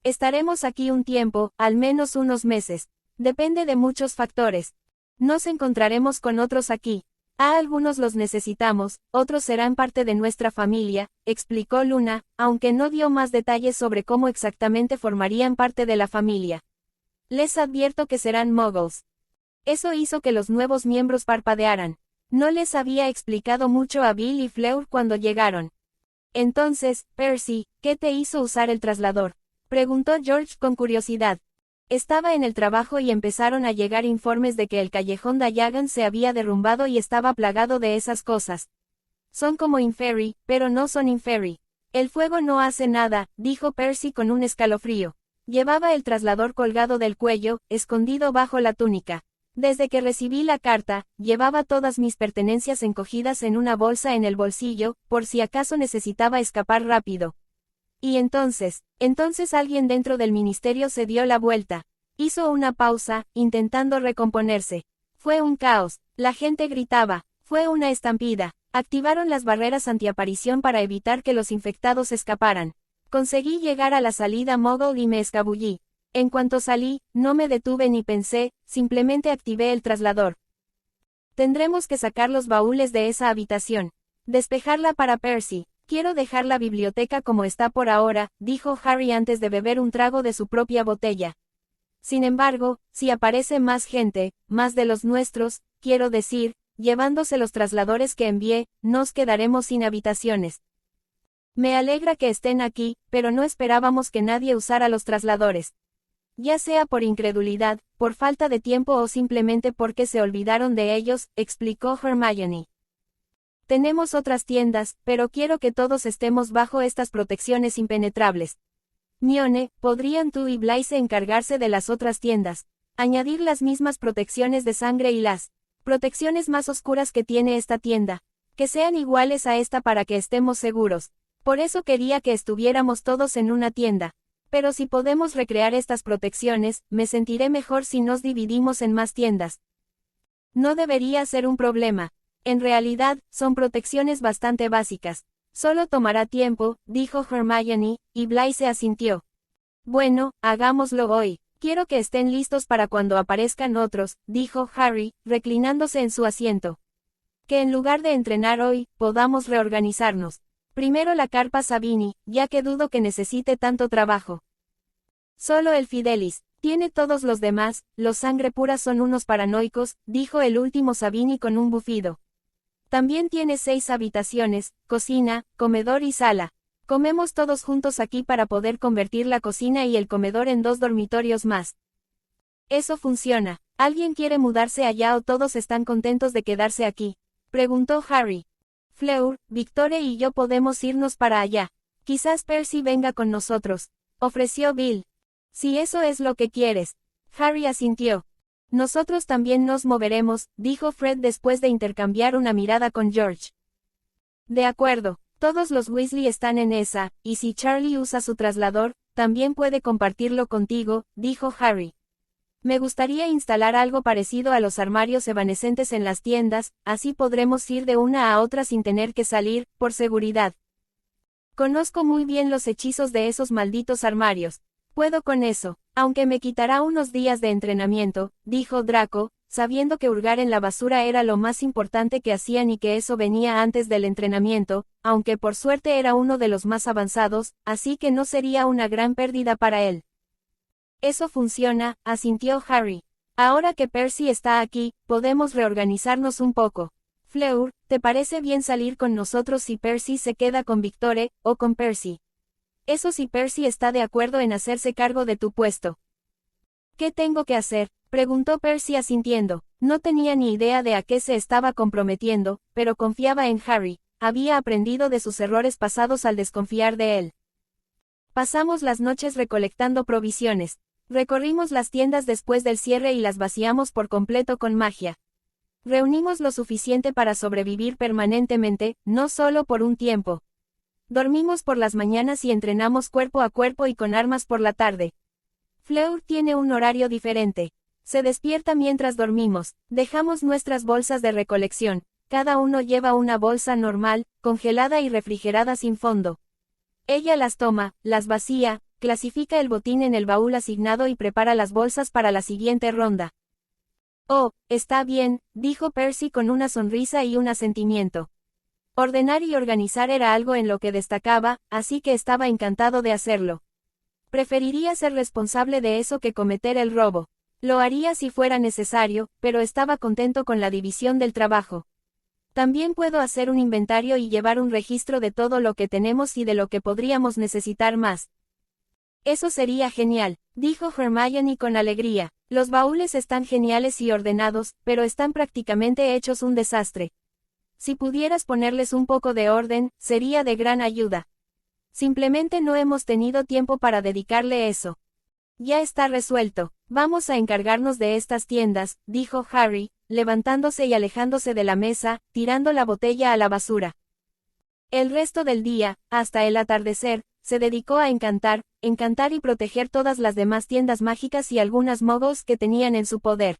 Estaremos aquí un tiempo, al menos unos meses. Depende de muchos factores. Nos encontraremos con otros aquí. A algunos los necesitamos, otros serán parte de nuestra familia, explicó Luna, aunque no dio más detalles sobre cómo exactamente formarían parte de la familia. Les advierto que serán muggles. Eso hizo que los nuevos miembros parpadearan. No les había explicado mucho a Bill y Fleur cuando llegaron. Entonces, Percy, ¿qué te hizo usar el traslador?, preguntó George con curiosidad. Estaba en el trabajo y empezaron a llegar informes de que el callejón Diagon se había derrumbado y estaba plagado de esas cosas. Son como Inferi, pero no son Inferi. El fuego no hace nada, dijo Percy con un escalofrío. Llevaba el traslador colgado del cuello, escondido bajo la túnica. Desde que recibí la carta, llevaba todas mis pertenencias encogidas en una bolsa en el bolsillo, por si acaso necesitaba escapar rápido. Y entonces alguien dentro del ministerio se dio la vuelta. Hizo una pausa, intentando recomponerse. Fue un caos, la gente gritaba, fue una estampida. Activaron las barreras antiaparición para evitar que los infectados escaparan. Conseguí llegar a la salida Muggle y me escabullí. En cuanto salí, no me detuve ni pensé, simplemente activé el traslador. Tendremos que sacar los baúles de esa habitación. Despejarla para Percy. Quiero dejar la biblioteca como está por ahora, dijo Harry antes de beber un trago de su propia botella. Sin embargo, si aparece más gente, más de los nuestros, quiero decir, llevándose los trasladores que envié, nos quedaremos sin habitaciones. Me alegra que estén aquí, pero no esperábamos que nadie usara los trasladores. Ya sea por incredulidad, por falta de tiempo o simplemente porque se olvidaron de ellos, explicó Hermione. Tenemos otras tiendas, pero quiero que todos estemos bajo estas protecciones impenetrables. Mione, ¿podrían tú y Blaise encargarse de las otras tiendas? Añadir las mismas protecciones de sangre y las protecciones más oscuras que tiene esta tienda. Que sean iguales a esta para que estemos seguros. Por eso quería que estuviéramos todos en una tienda. Pero si podemos recrear estas protecciones, me sentiré mejor si nos dividimos en más tiendas. No debería ser un problema. En realidad, son protecciones bastante básicas. Solo tomará tiempo, dijo Hermione, y Blaise asintió. Bueno, hagámoslo hoy. Quiero que estén listos para cuando aparezcan otros, dijo Harry, reclinándose en su asiento. Que en lugar de entrenar hoy, podamos reorganizarnos. Primero la carpa Sabini, ya que dudo que necesite tanto trabajo. Solo el Fidelis. Tiene todos los demás, los sangre pura son unos paranoicos, dijo el último Sabini con un bufido. También tiene 6 habitaciones, cocina, comedor y sala. Comemos todos juntos aquí para poder convertir la cocina y el comedor en 2 dormitorios más. Eso funciona. ¿Alguien quiere mudarse allá o todos están contentos de quedarse aquí?, preguntó Harry. Fleur, Victoria y yo podemos irnos para allá. Quizás Percy venga con nosotros, ofreció Bill. Si eso es lo que quieres. Harry asintió. Nosotros también nos moveremos, dijo Fred después de intercambiar una mirada con George. De acuerdo, todos los Weasley están en esa, y si Charlie usa su traslador, también puede compartirlo contigo, dijo Harry. Me gustaría instalar algo parecido a los armarios evanescentes en las tiendas, así podremos ir de una a otra sin tener que salir, por seguridad. Conozco muy bien los hechizos de esos malditos armarios. Puedo con eso, aunque me quitará unos días de entrenamiento, dijo Draco, sabiendo que hurgar en la basura era lo más importante que hacían y que eso venía antes del entrenamiento, aunque por suerte era uno de los más avanzados, así que no sería una gran pérdida para él. Eso funciona, asintió Harry. Ahora que Percy está aquí, podemos reorganizarnos un poco. Fleur, ¿te parece bien salir con nosotros si Percy se queda con Victoire, o con Percy? Eso si Percy está de acuerdo en hacerse cargo de tu puesto. ¿Qué tengo que hacer?, preguntó Percy asintiendo. No tenía ni idea de a qué se estaba comprometiendo, pero confiaba en Harry. Había aprendido de sus errores pasados al desconfiar de él. Pasamos las noches recolectando provisiones. Recorrimos las tiendas después del cierre y las vaciamos por completo con magia. Reunimos lo suficiente para sobrevivir permanentemente, no solo por un tiempo. Dormimos por las mañanas y entrenamos cuerpo a cuerpo y con armas por la tarde. Fleur tiene un horario diferente. Se despierta mientras dormimos, dejamos nuestras bolsas de recolección, cada uno lleva una bolsa normal, congelada y refrigerada sin fondo. Ella las toma, las vacía, clasifica el botín en el baúl asignado y prepara las bolsas para la siguiente ronda. Oh, está bien, dijo Percy con una sonrisa y un asentimiento. Ordenar y organizar era algo en lo que destacaba, así que estaba encantado de hacerlo. Preferiría ser responsable de eso que cometer el robo. Lo haría si fuera necesario, pero estaba contento con la división del trabajo. También puedo hacer un inventario y llevar un registro de todo lo que tenemos y de lo que podríamos necesitar más. Eso sería genial, dijo Hermione con alegría. Los baúles están geniales y ordenados, pero están prácticamente hechos un desastre. Si pudieras ponerles un poco de orden, sería de gran ayuda. Simplemente no hemos tenido tiempo para dedicarle eso. Ya está resuelto. Vamos a encargarnos de estas tiendas, dijo Harry, levantándose y alejándose de la mesa, tirando la botella a la basura. El resto del día, hasta el atardecer, se dedicó a encantar y proteger todas las demás tiendas mágicas y algunas muggles que tenían en su poder.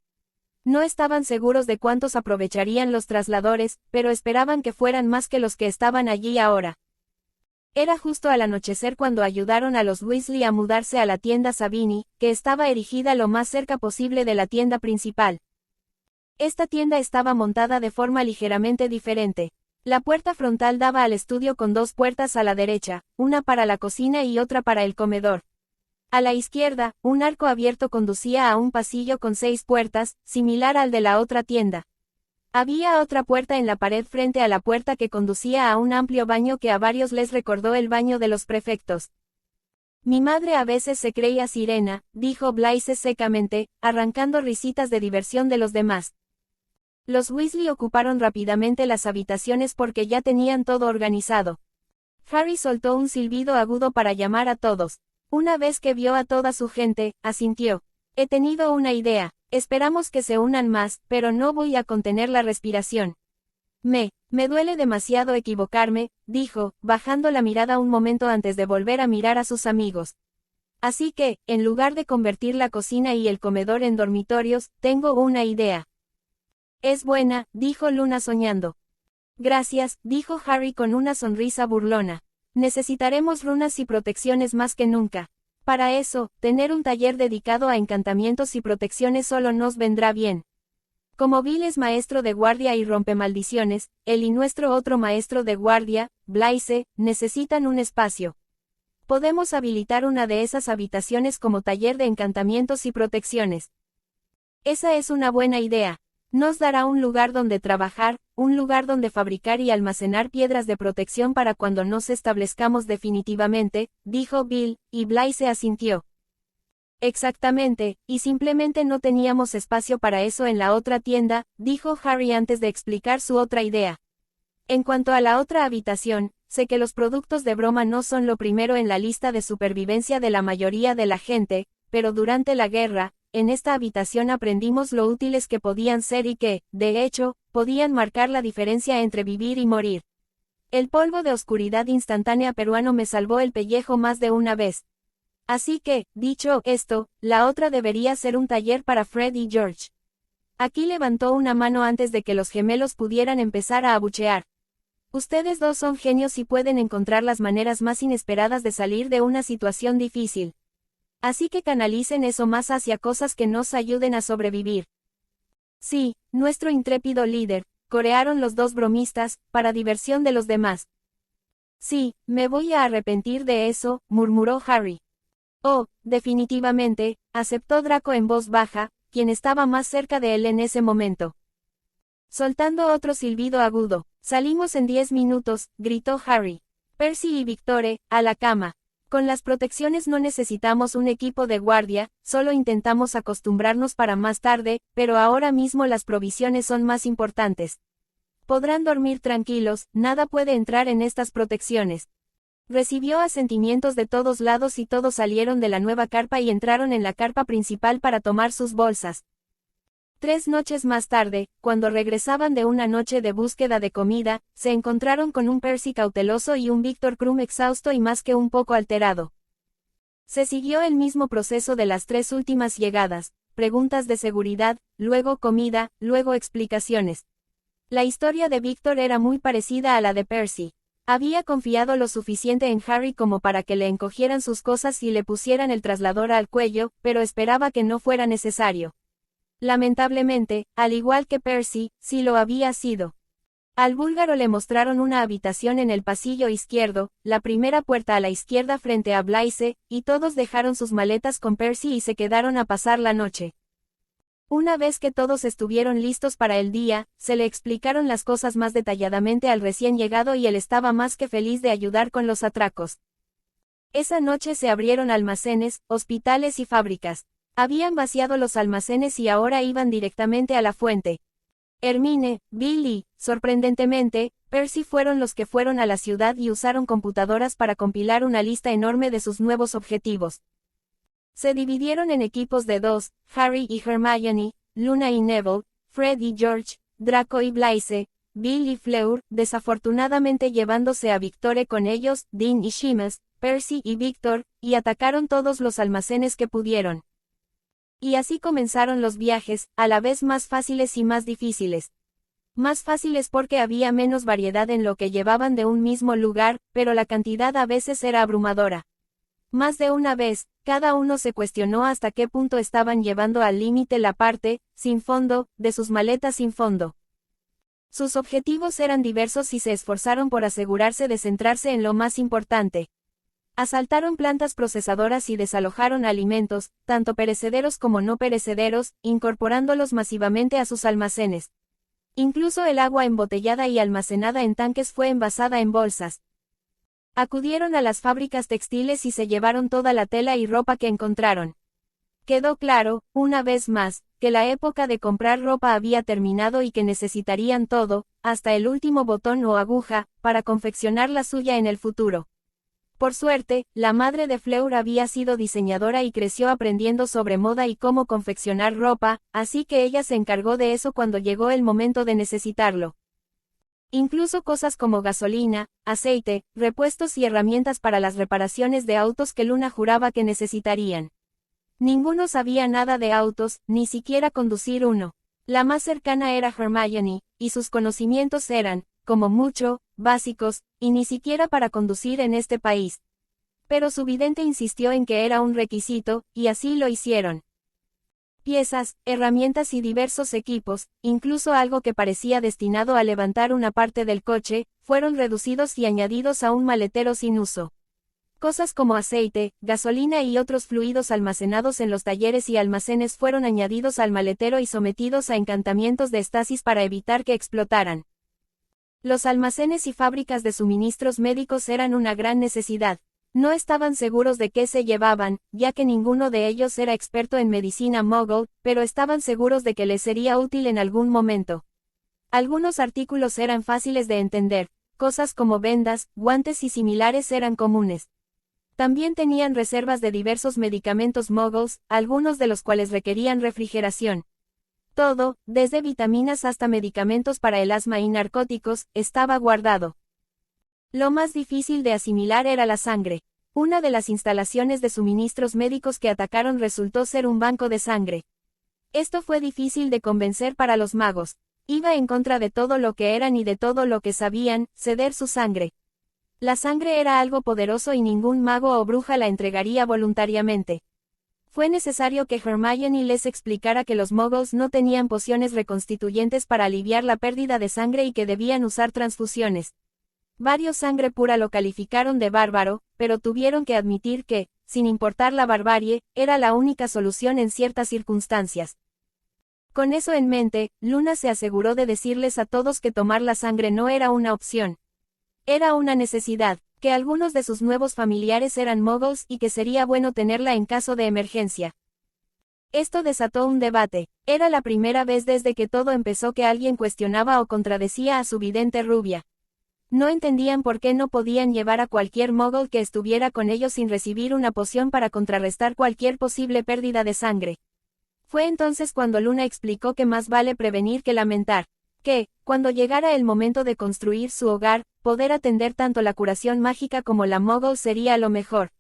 No estaban seguros de cuántos aprovecharían los trasladores, pero esperaban que fueran más que los que estaban allí ahora. Era justo al anochecer cuando ayudaron a los Weasley a mudarse a la tienda Sabini, que estaba erigida lo más cerca posible de la tienda principal. Esta tienda estaba montada de forma ligeramente diferente. La puerta frontal daba al estudio con dos puertas a la derecha, una para la cocina y otra para el comedor. A la izquierda, un arco abierto conducía a un pasillo con 6 puertas, similar al de la otra tienda. Había otra puerta en la pared frente a la puerta que conducía a un amplio baño que a varios les recordó el baño de los prefectos. Mi madre a veces se creía sirena, dijo Blaise secamente, arrancando risitas de diversión de los demás. Los Weasley ocuparon rápidamente las habitaciones porque ya tenían todo organizado. Harry soltó un silbido agudo para llamar a todos. Una vez que vio a toda su gente, asintió. He tenido una idea. Esperamos que se unan más, pero no voy a contener la respiración. Me duele demasiado equivocarme, dijo, bajando la mirada un momento antes de volver a mirar a sus amigos. Así que, en lugar de convertir la cocina y el comedor en dormitorios, tengo una idea. Es buena, dijo Luna soñando. Gracias, dijo Harry con una sonrisa burlona. Necesitaremos runas y protecciones más que nunca. Para eso, tener un taller dedicado a encantamientos y protecciones solo nos vendrá bien. Como Bill es maestro de guardia y rompemaldiciones, él y nuestro otro maestro de guardia, Blaise, necesitan un espacio. Podemos habilitar una de esas habitaciones como taller de encantamientos y protecciones. Esa es una buena idea. Nos dará un lugar donde trabajar, un lugar donde fabricar y almacenar piedras de protección para cuando nos establezcamos definitivamente, dijo Bill, y Blaise asintió. Exactamente, y simplemente no teníamos espacio para eso en la otra tienda, dijo Harry antes de explicar su otra idea. En cuanto a la otra habitación, sé que los productos de broma no son lo primero en la lista de supervivencia de la mayoría de la gente, pero durante la guerra, en esta habitación aprendimos lo útiles que podían ser y que, de hecho, podían marcar la diferencia entre vivir y morir. El polvo de oscuridad instantánea peruano me salvó el pellejo más de una vez. Así que, dicho esto, la otra debería ser un taller para Fred y George. Aquí levantó una mano antes de que los gemelos pudieran empezar a abuchear. Ustedes dos son genios y pueden encontrar las maneras más inesperadas de salir de una situación difícil. Así que canalicen eso más hacia cosas que nos ayuden a sobrevivir. Sí, nuestro intrépido líder, corearon los dos bromistas, para diversión de los demás. Sí, me voy a arrepentir de eso, murmuró Harry. Oh, definitivamente, aceptó Draco en voz baja, quien estaba más cerca de él en ese momento. Soltando otro silbido agudo, salimos en 10 minutos, gritó Harry. Percy y Victor, a la cama. Con las protecciones no necesitamos un equipo de guardia, solo intentamos acostumbrarnos para más tarde, pero ahora mismo las provisiones son más importantes. Podrán dormir tranquilos, nada puede entrar en estas protecciones. Recibió asentimientos de todos lados y todos salieron de la nueva carpa y entraron en la carpa principal para tomar sus bolsas. 3 noches más tarde, cuando regresaban de una noche de búsqueda de comida, se encontraron con un Percy cauteloso y un Victor Krum exhausto y más que un poco alterado. Se siguió el mismo proceso de las 3 últimas llegadas, preguntas de seguridad, luego comida, luego explicaciones. La historia de Victor era muy parecida a la de Percy. Había confiado lo suficiente en Harry como para que le encogieran sus cosas y le pusieran el traslador al cuello, pero esperaba que no fuera necesario. Lamentablemente, al igual que Percy, sí lo había sido. Al búlgaro le mostraron una habitación en el pasillo izquierdo, la primera puerta a la izquierda frente a Blaise, y todos dejaron sus maletas con Percy y se quedaron a pasar la noche. Una vez que todos estuvieron listos para el día, se le explicaron las cosas más detalladamente al recién llegado y él estaba más que feliz de ayudar con los atracos. Esa noche se abrieron almacenes, hospitales y fábricas. Habían vaciado los almacenes y ahora iban directamente a la fuente. Hermine, Bill y, sorprendentemente, Percy fueron los que fueron a la ciudad y usaron computadoras para compilar una lista enorme de sus nuevos objetivos. Se dividieron en equipos de 2, Harry y Hermione, Luna y Neville, Fred y George, Draco y Blaise, Bill y Fleur, desafortunadamente llevándose a Victor con ellos, Dean y Seamus, Percy y Victor, y atacaron todos los almacenes que pudieron. Y así comenzaron los viajes, a la vez más fáciles y más difíciles. Más fáciles porque había menos variedad en lo que llevaban de un mismo lugar, pero la cantidad a veces era abrumadora. Más de una vez, cada uno se cuestionó hasta qué punto estaban llevando al límite la parte, sin fondo, de sus maletas sin fondo. Sus objetivos eran diversos y se esforzaron por asegurarse de centrarse en lo más importante. Asaltaron plantas procesadoras y desalojaron alimentos, tanto perecederos como no perecederos, incorporándolos masivamente a sus almacenes. Incluso el agua embotellada y almacenada en tanques fue envasada en bolsas. Acudieron a las fábricas textiles y se llevaron toda la tela y ropa que encontraron. Quedó claro, una vez más, que la época de comprar ropa había terminado y que necesitarían todo, hasta el último botón o aguja, para confeccionar la suya en el futuro. Por suerte, la madre de Fleur había sido diseñadora y creció aprendiendo sobre moda y cómo confeccionar ropa, así que ella se encargó de eso cuando llegó el momento de necesitarlo. Incluso cosas como gasolina, aceite, repuestos y herramientas para las reparaciones de autos que Luna juraba que necesitarían. Ninguno sabía nada de autos, ni siquiera conducir uno. La más cercana era Hermione, y sus conocimientos eran, como mucho, básicos, y ni siquiera para conducir en este país. Pero su vidente insistió en que era un requisito, y así lo hicieron. Piezas, herramientas y diversos equipos, incluso algo que parecía destinado a levantar una parte del coche, fueron reducidos y añadidos a un maletero sin uso. Cosas como aceite, gasolina y otros fluidos almacenados en los talleres y almacenes fueron añadidos al maletero y sometidos a encantamientos de estasis para evitar que explotaran. Los almacenes y fábricas de suministros médicos eran una gran necesidad. No estaban seguros de qué se llevaban, ya que ninguno de ellos era experto en medicina Muggle, pero estaban seguros de que les sería útil en algún momento. Algunos artículos eran fáciles de entender, cosas como vendas, guantes y similares eran comunes. También tenían reservas de diversos medicamentos Muggles, algunos de los cuales requerían refrigeración. Todo, desde vitaminas hasta medicamentos para el asma y narcóticos, estaba guardado. Lo más difícil de asimilar era la sangre. Una de las instalaciones de suministros médicos que atacaron resultó ser un banco de sangre. Esto fue difícil de convencer para los magos. Iba en contra de todo lo que eran y de todo lo que sabían, ceder su sangre. La sangre era algo poderoso y ningún mago o bruja la entregaría voluntariamente. Fue necesario que Hermione les explicara que los Muggles no tenían pociones reconstituyentes para aliviar la pérdida de sangre y que debían usar transfusiones. Varios sangre pura lo calificaron de bárbaro, pero tuvieron que admitir que, sin importar la barbarie, era la única solución en ciertas circunstancias. Con eso en mente, Luna se aseguró de decirles a todos que tomar la sangre no era una opción. Era una necesidad, que algunos de sus nuevos familiares eran Muggles y que sería bueno tenerla en caso de emergencia. Esto desató un debate. Era la primera vez desde que todo empezó que alguien cuestionaba o contradecía a su vidente rubia. No entendían por qué no podían llevar a cualquier Muggle que estuviera con ellos sin recibir una poción para contrarrestar cualquier posible pérdida de sangre. Fue entonces cuando Luna explicó que más vale prevenir que lamentar. Que, cuando llegara el momento de construir su hogar, poder atender tanto la curación mágica como la Muggle sería lo mejor.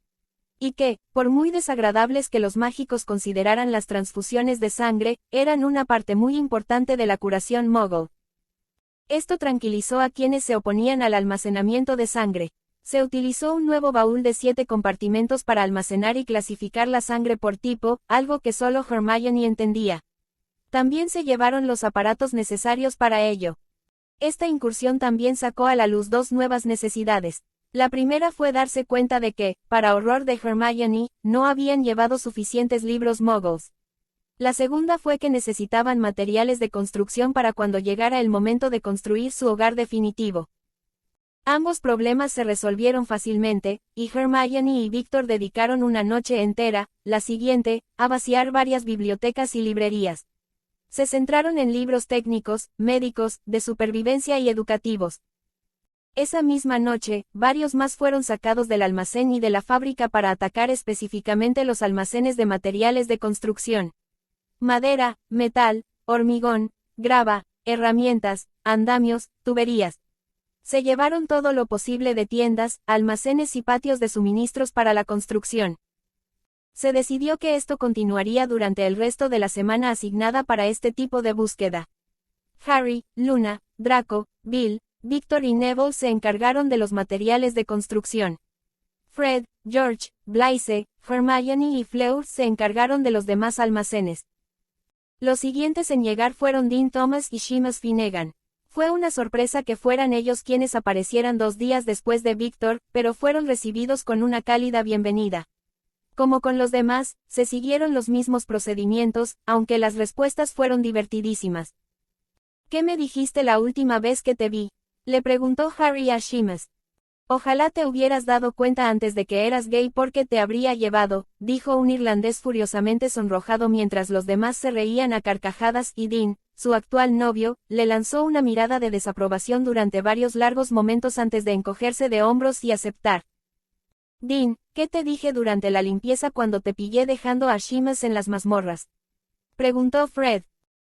Y que, por muy desagradables que los mágicos consideraran las transfusiones de sangre, eran una parte muy importante de la curación Muggle. Esto tranquilizó a quienes se oponían al almacenamiento de sangre. Se utilizó un nuevo baúl de 7 compartimentos para almacenar y clasificar la sangre por tipo, algo que solo Hermione entendía. También se llevaron los aparatos necesarios para ello. Esta incursión también sacó a la luz dos nuevas necesidades. La primera fue darse cuenta de que, para horror de Hermione, no habían llevado suficientes libros Muggles. La segunda fue que necesitaban materiales de construcción para cuando llegara el momento de construir su hogar definitivo. Ambos problemas se resolvieron fácilmente, y Hermione y Víctor dedicaron una noche entera, la siguiente, a vaciar varias bibliotecas y librerías. Se centraron en libros técnicos, médicos, de supervivencia y educativos. Esa misma noche, varios más fueron sacados del almacén y de la fábrica para atacar específicamente los almacenes de materiales de construcción. Madera, metal, hormigón, grava, herramientas, andamios, tuberías. Se llevaron todo lo posible de tiendas, almacenes y patios de suministros para la construcción. Se decidió que esto continuaría durante el resto de la semana asignada para este tipo de búsqueda. Harry, Luna, Draco, Bill, Victor y Neville se encargaron de los materiales de construcción. Fred, George, Blaise, Hermione y Fleur se encargaron de los demás almacenes. Los siguientes en llegar fueron Dean Thomas y Seamus Finnegan. Fue una sorpresa que fueran ellos quienes aparecieran 2 días después de Victor, pero fueron recibidos con una cálida bienvenida. Como con los demás, se siguieron los mismos procedimientos, aunque las respuestas fueron divertidísimas. ¿Qué me dijiste la última vez que te vi?, le preguntó Harry a Seamus. Ojalá te hubieras dado cuenta antes de que eras gay porque te habría llevado, dijo un irlandés furiosamente sonrojado mientras los demás se reían a carcajadas y Dean, su actual novio, le lanzó una mirada de desaprobación durante varios largos momentos antes de encogerse de hombros y aceptar. Dean, ¿qué te dije durante la limpieza cuando te pillé dejando a Seamus en las mazmorras?, preguntó Fred.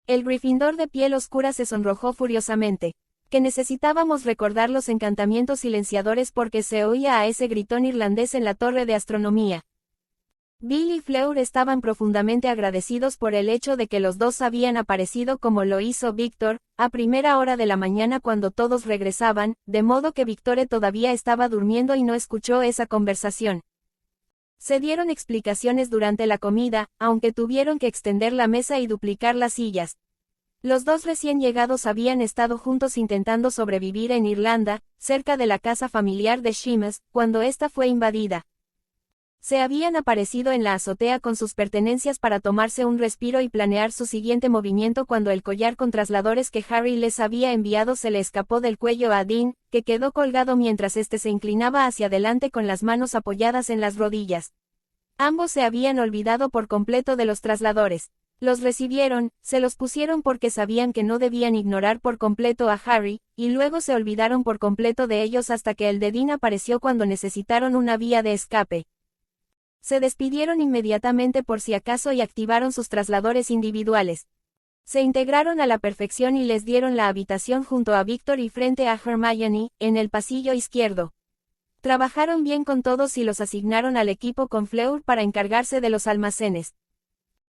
El Gryffindor de piel oscura se sonrojó furiosamente. Que necesitábamos recordar los encantamientos silenciadores porque se oía a ese gritón irlandés en la torre de astronomía. Bill y Fleur estaban profundamente agradecidos por el hecho de que los dos habían aparecido como lo hizo Víctor, a primera hora de la mañana cuando todos regresaban, de modo que Victor todavía estaba durmiendo y no escuchó esa conversación. Se dieron explicaciones durante la comida, aunque tuvieron que extender la mesa y duplicar las sillas. Los dos recién llegados habían estado juntos intentando sobrevivir en Irlanda, cerca de la casa familiar de Seamus, cuando esta fue invadida. Se habían aparecido en la azotea con sus pertenencias para tomarse un respiro y planear su siguiente movimiento cuando el collar con trasladores que Harry les había enviado se le escapó del cuello a Dean, que quedó colgado mientras éste se inclinaba hacia adelante con las manos apoyadas en las rodillas. Ambos se habían olvidado por completo de los trasladores. Los recibieron, se los pusieron porque sabían que no debían ignorar por completo a Harry, y luego se olvidaron por completo de ellos hasta que el de Dean apareció cuando necesitaron una vía de escape. Se despidieron inmediatamente por si acaso y activaron sus trasladores individuales. Se integraron a la perfección y les dieron la habitación junto a Victor y frente a Hermione, en el pasillo izquierdo. Trabajaron bien con todos y los asignaron al equipo con Fleur para encargarse de los almacenes.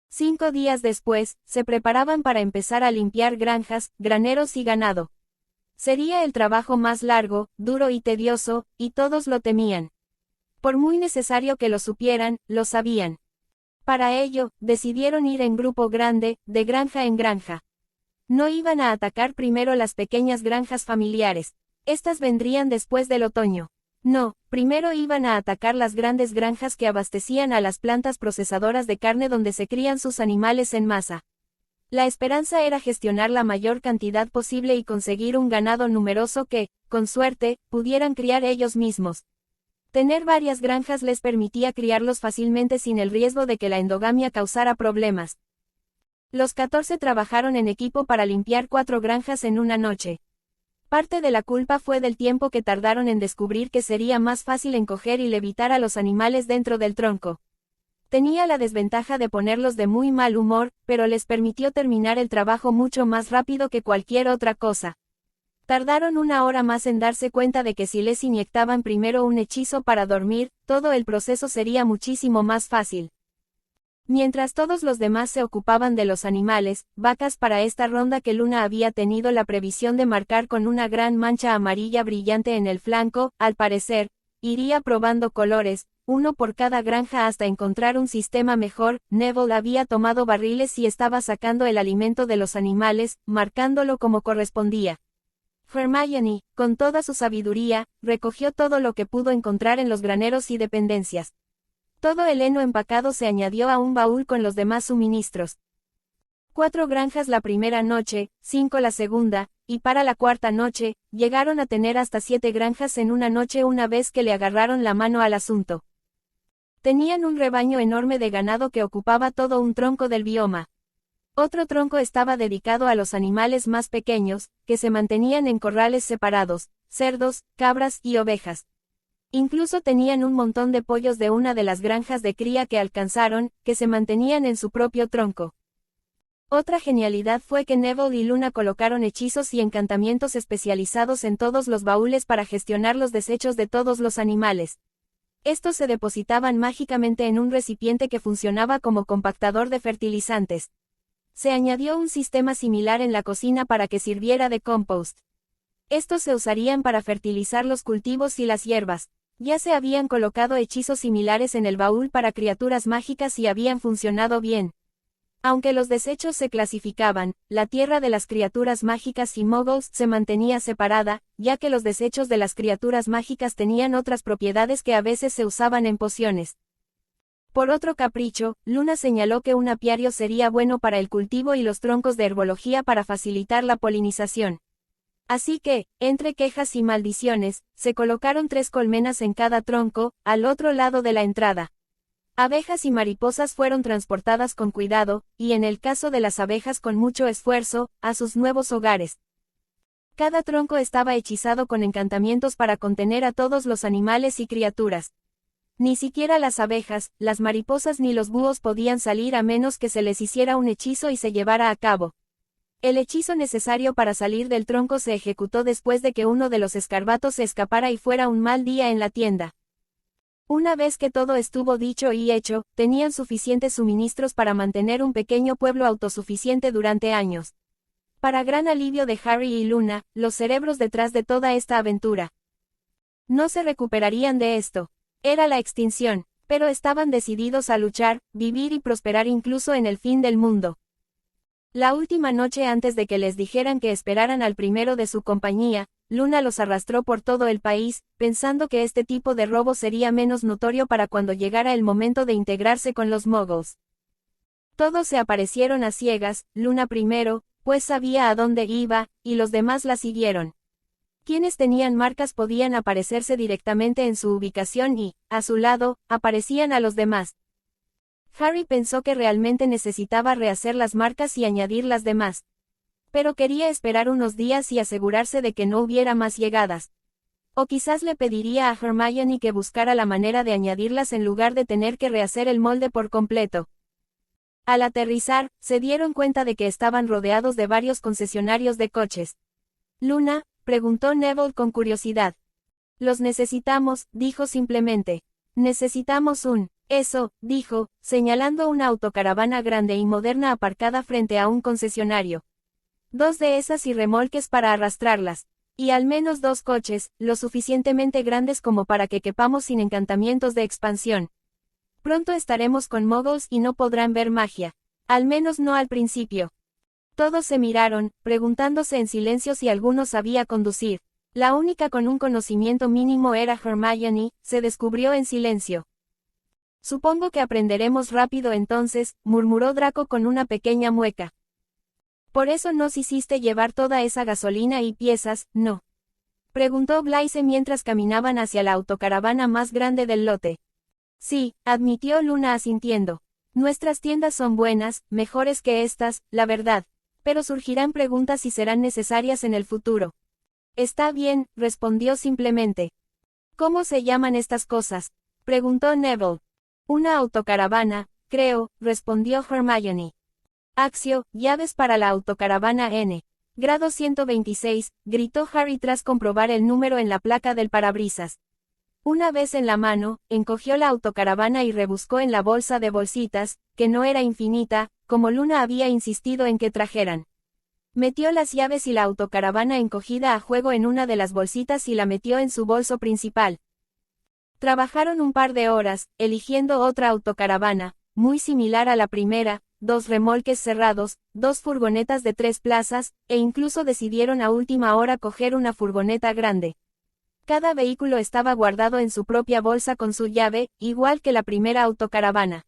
5 días después, se preparaban para empezar a limpiar granjas, graneros y ganado. Sería el trabajo más largo, duro y tedioso, y todos lo temían. Por muy necesario que lo supieran, lo sabían. Para ello, decidieron ir en grupo grande, de granja en granja. No iban a atacar primero las pequeñas granjas familiares. Estas vendrían después del otoño. No, primero iban a atacar las grandes granjas que abastecían a las plantas procesadoras de carne donde se crían sus animales en masa. La esperanza era gestionar la mayor cantidad posible y conseguir un ganado numeroso que, con suerte, pudieran criar ellos mismos. Tener varias granjas les permitía criarlos fácilmente sin el riesgo de que la endogamia causara problemas. Los 14 trabajaron en equipo para limpiar 4 granjas en una noche. Parte de la culpa fue del tiempo que tardaron en descubrir que sería más fácil encoger y levitar a los animales dentro del tronco. Tenía la desventaja de ponerlos de muy mal humor, pero les permitió terminar el trabajo mucho más rápido que cualquier otra cosa. Tardaron 1 hora más en darse cuenta de que si les inyectaban primero un hechizo para dormir, todo el proceso sería muchísimo más fácil. Mientras todos los demás se ocupaban de los animales, vacas para esta ronda que Luna había tenido la previsión de marcar con una gran mancha amarilla brillante en el flanco, al parecer, iría probando colores, uno por cada granja hasta encontrar un sistema mejor. Neville había tomado barriles y estaba sacando el alimento de los animales, marcándolo como correspondía. Hermione, con toda su sabiduría, recogió todo lo que pudo encontrar en los graneros y dependencias. Todo el heno empacado se añadió a un baúl con los demás suministros. 4 granjas la primera noche, 5 la segunda, y para la cuarta noche, llegaron a tener hasta 7 granjas en una noche una vez que le agarraron la mano al asunto. Tenían un rebaño enorme de ganado que ocupaba todo un tronco del bioma. Otro tronco estaba dedicado a los animales más pequeños, que se mantenían en corrales separados, cerdos, cabras y ovejas. Incluso tenían un montón de pollos de una de las granjas de cría que alcanzaron, que se mantenían en su propio tronco. Otra genialidad fue que Neville y Luna colocaron hechizos y encantamientos especializados en todos los baúles para gestionar los desechos de todos los animales. Estos se depositaban mágicamente en un recipiente que funcionaba como compactador de fertilizantes. Se añadió un sistema similar en la cocina para que sirviera de compost. Estos se usarían para fertilizar los cultivos y las hierbas. Ya se habían colocado hechizos similares en el baúl para criaturas mágicas y habían funcionado bien. Aunque los desechos se clasificaban, la tierra de las criaturas mágicas y muggles se mantenía separada, ya que los desechos de las criaturas mágicas tenían otras propiedades que a veces se usaban en pociones. Por otro capricho, Luna señaló que un apiario sería bueno para el cultivo y los troncos de herbología para facilitar la polinización. Así que, entre quejas y maldiciones, se colocaron 3 colmenas en cada tronco, al otro lado de la entrada. Abejas y mariposas fueron transportadas con cuidado, y en el caso de las abejas con mucho esfuerzo, a sus nuevos hogares. Cada tronco estaba hechizado con encantamientos para contener a todos los animales y criaturas. Ni siquiera las abejas, las mariposas ni los búhos podían salir a menos que se les hiciera un hechizo y se llevara a cabo. El hechizo necesario para salir del tronco se ejecutó después de que uno de los escarbatos se escapara y fuera un mal día en la tienda. Una vez que todo estuvo dicho y hecho, tenían suficientes suministros para mantener un pequeño pueblo autosuficiente durante años. Para gran alivio de Harry y Luna, los cerebros detrás de toda esta aventura no se recuperarían de esto. Era la extinción, pero estaban decididos a luchar, vivir y prosperar incluso en el fin del mundo. La última noche antes de que les dijeran que esperaran al primero de su compañía, Luna los arrastró por todo el país, pensando que este tipo de robo sería menos notorio para cuando llegara el momento de integrarse con los muggles. Todos se aparecieron a ciegas, Luna primero, pues sabía a dónde iba, y los demás la siguieron. Quienes tenían marcas podían aparecerse directamente en su ubicación y, a su lado, aparecían a los demás. Harry pensó que realmente necesitaba rehacer las marcas y añadir las demás. Pero quería esperar unos días y asegurarse de que no hubiera más llegadas. O quizás le pediría a Hermione que buscara la manera de añadirlas en lugar de tener que rehacer el molde por completo. Al aterrizar, se dieron cuenta de que estaban rodeados de varios concesionarios de coches. Luna, preguntó Neville con curiosidad. Los necesitamos, dijo simplemente. Necesitamos un. Eso, dijo, señalando una autocaravana grande y moderna aparcada frente a un concesionario. 2 de esas y remolques para arrastrarlas. Y al menos 2 coches, lo suficientemente grandes como para que quepamos sin encantamientos de expansión. Pronto estaremos con Muggles y no podrán ver magia. Al menos no al principio. Todos se miraron, preguntándose en silencio si alguno sabía conducir. La única con un conocimiento mínimo era Hermione, se descubrió en silencio. Supongo que aprenderemos rápido entonces, murmuró Draco con una pequeña mueca. Por eso nos hiciste llevar toda esa gasolina y piezas, ¿no? Preguntó Blaise mientras caminaban hacia la autocaravana más grande del lote. Sí, admitió Luna asintiendo. Nuestras tiendas son buenas, mejores que estas, la verdad. Pero surgirán preguntas y serán necesarias en el futuro. Está bien, respondió simplemente. ¿Cómo se llaman estas cosas? Preguntó Neville. Una autocaravana, creo, respondió Hermione. Accio, llaves para la autocaravana N. Grado 126, gritó Harry tras comprobar el número en la placa del parabrisas. Una vez en la mano, encogió la autocaravana y rebuscó en la bolsa de bolsitas, que no era infinita, como Luna había insistido en que trajeran. Metió las llaves y la autocaravana encogida a juego en una de las bolsitas y la metió en su bolso principal. Trabajaron un par de horas, eligiendo otra autocaravana, muy similar a la primera, 2 remolques cerrados, 2 furgonetas de 3 plazas, e incluso decidieron a última hora coger una furgoneta grande. Cada vehículo estaba guardado en su propia bolsa con su llave, igual que la primera autocaravana.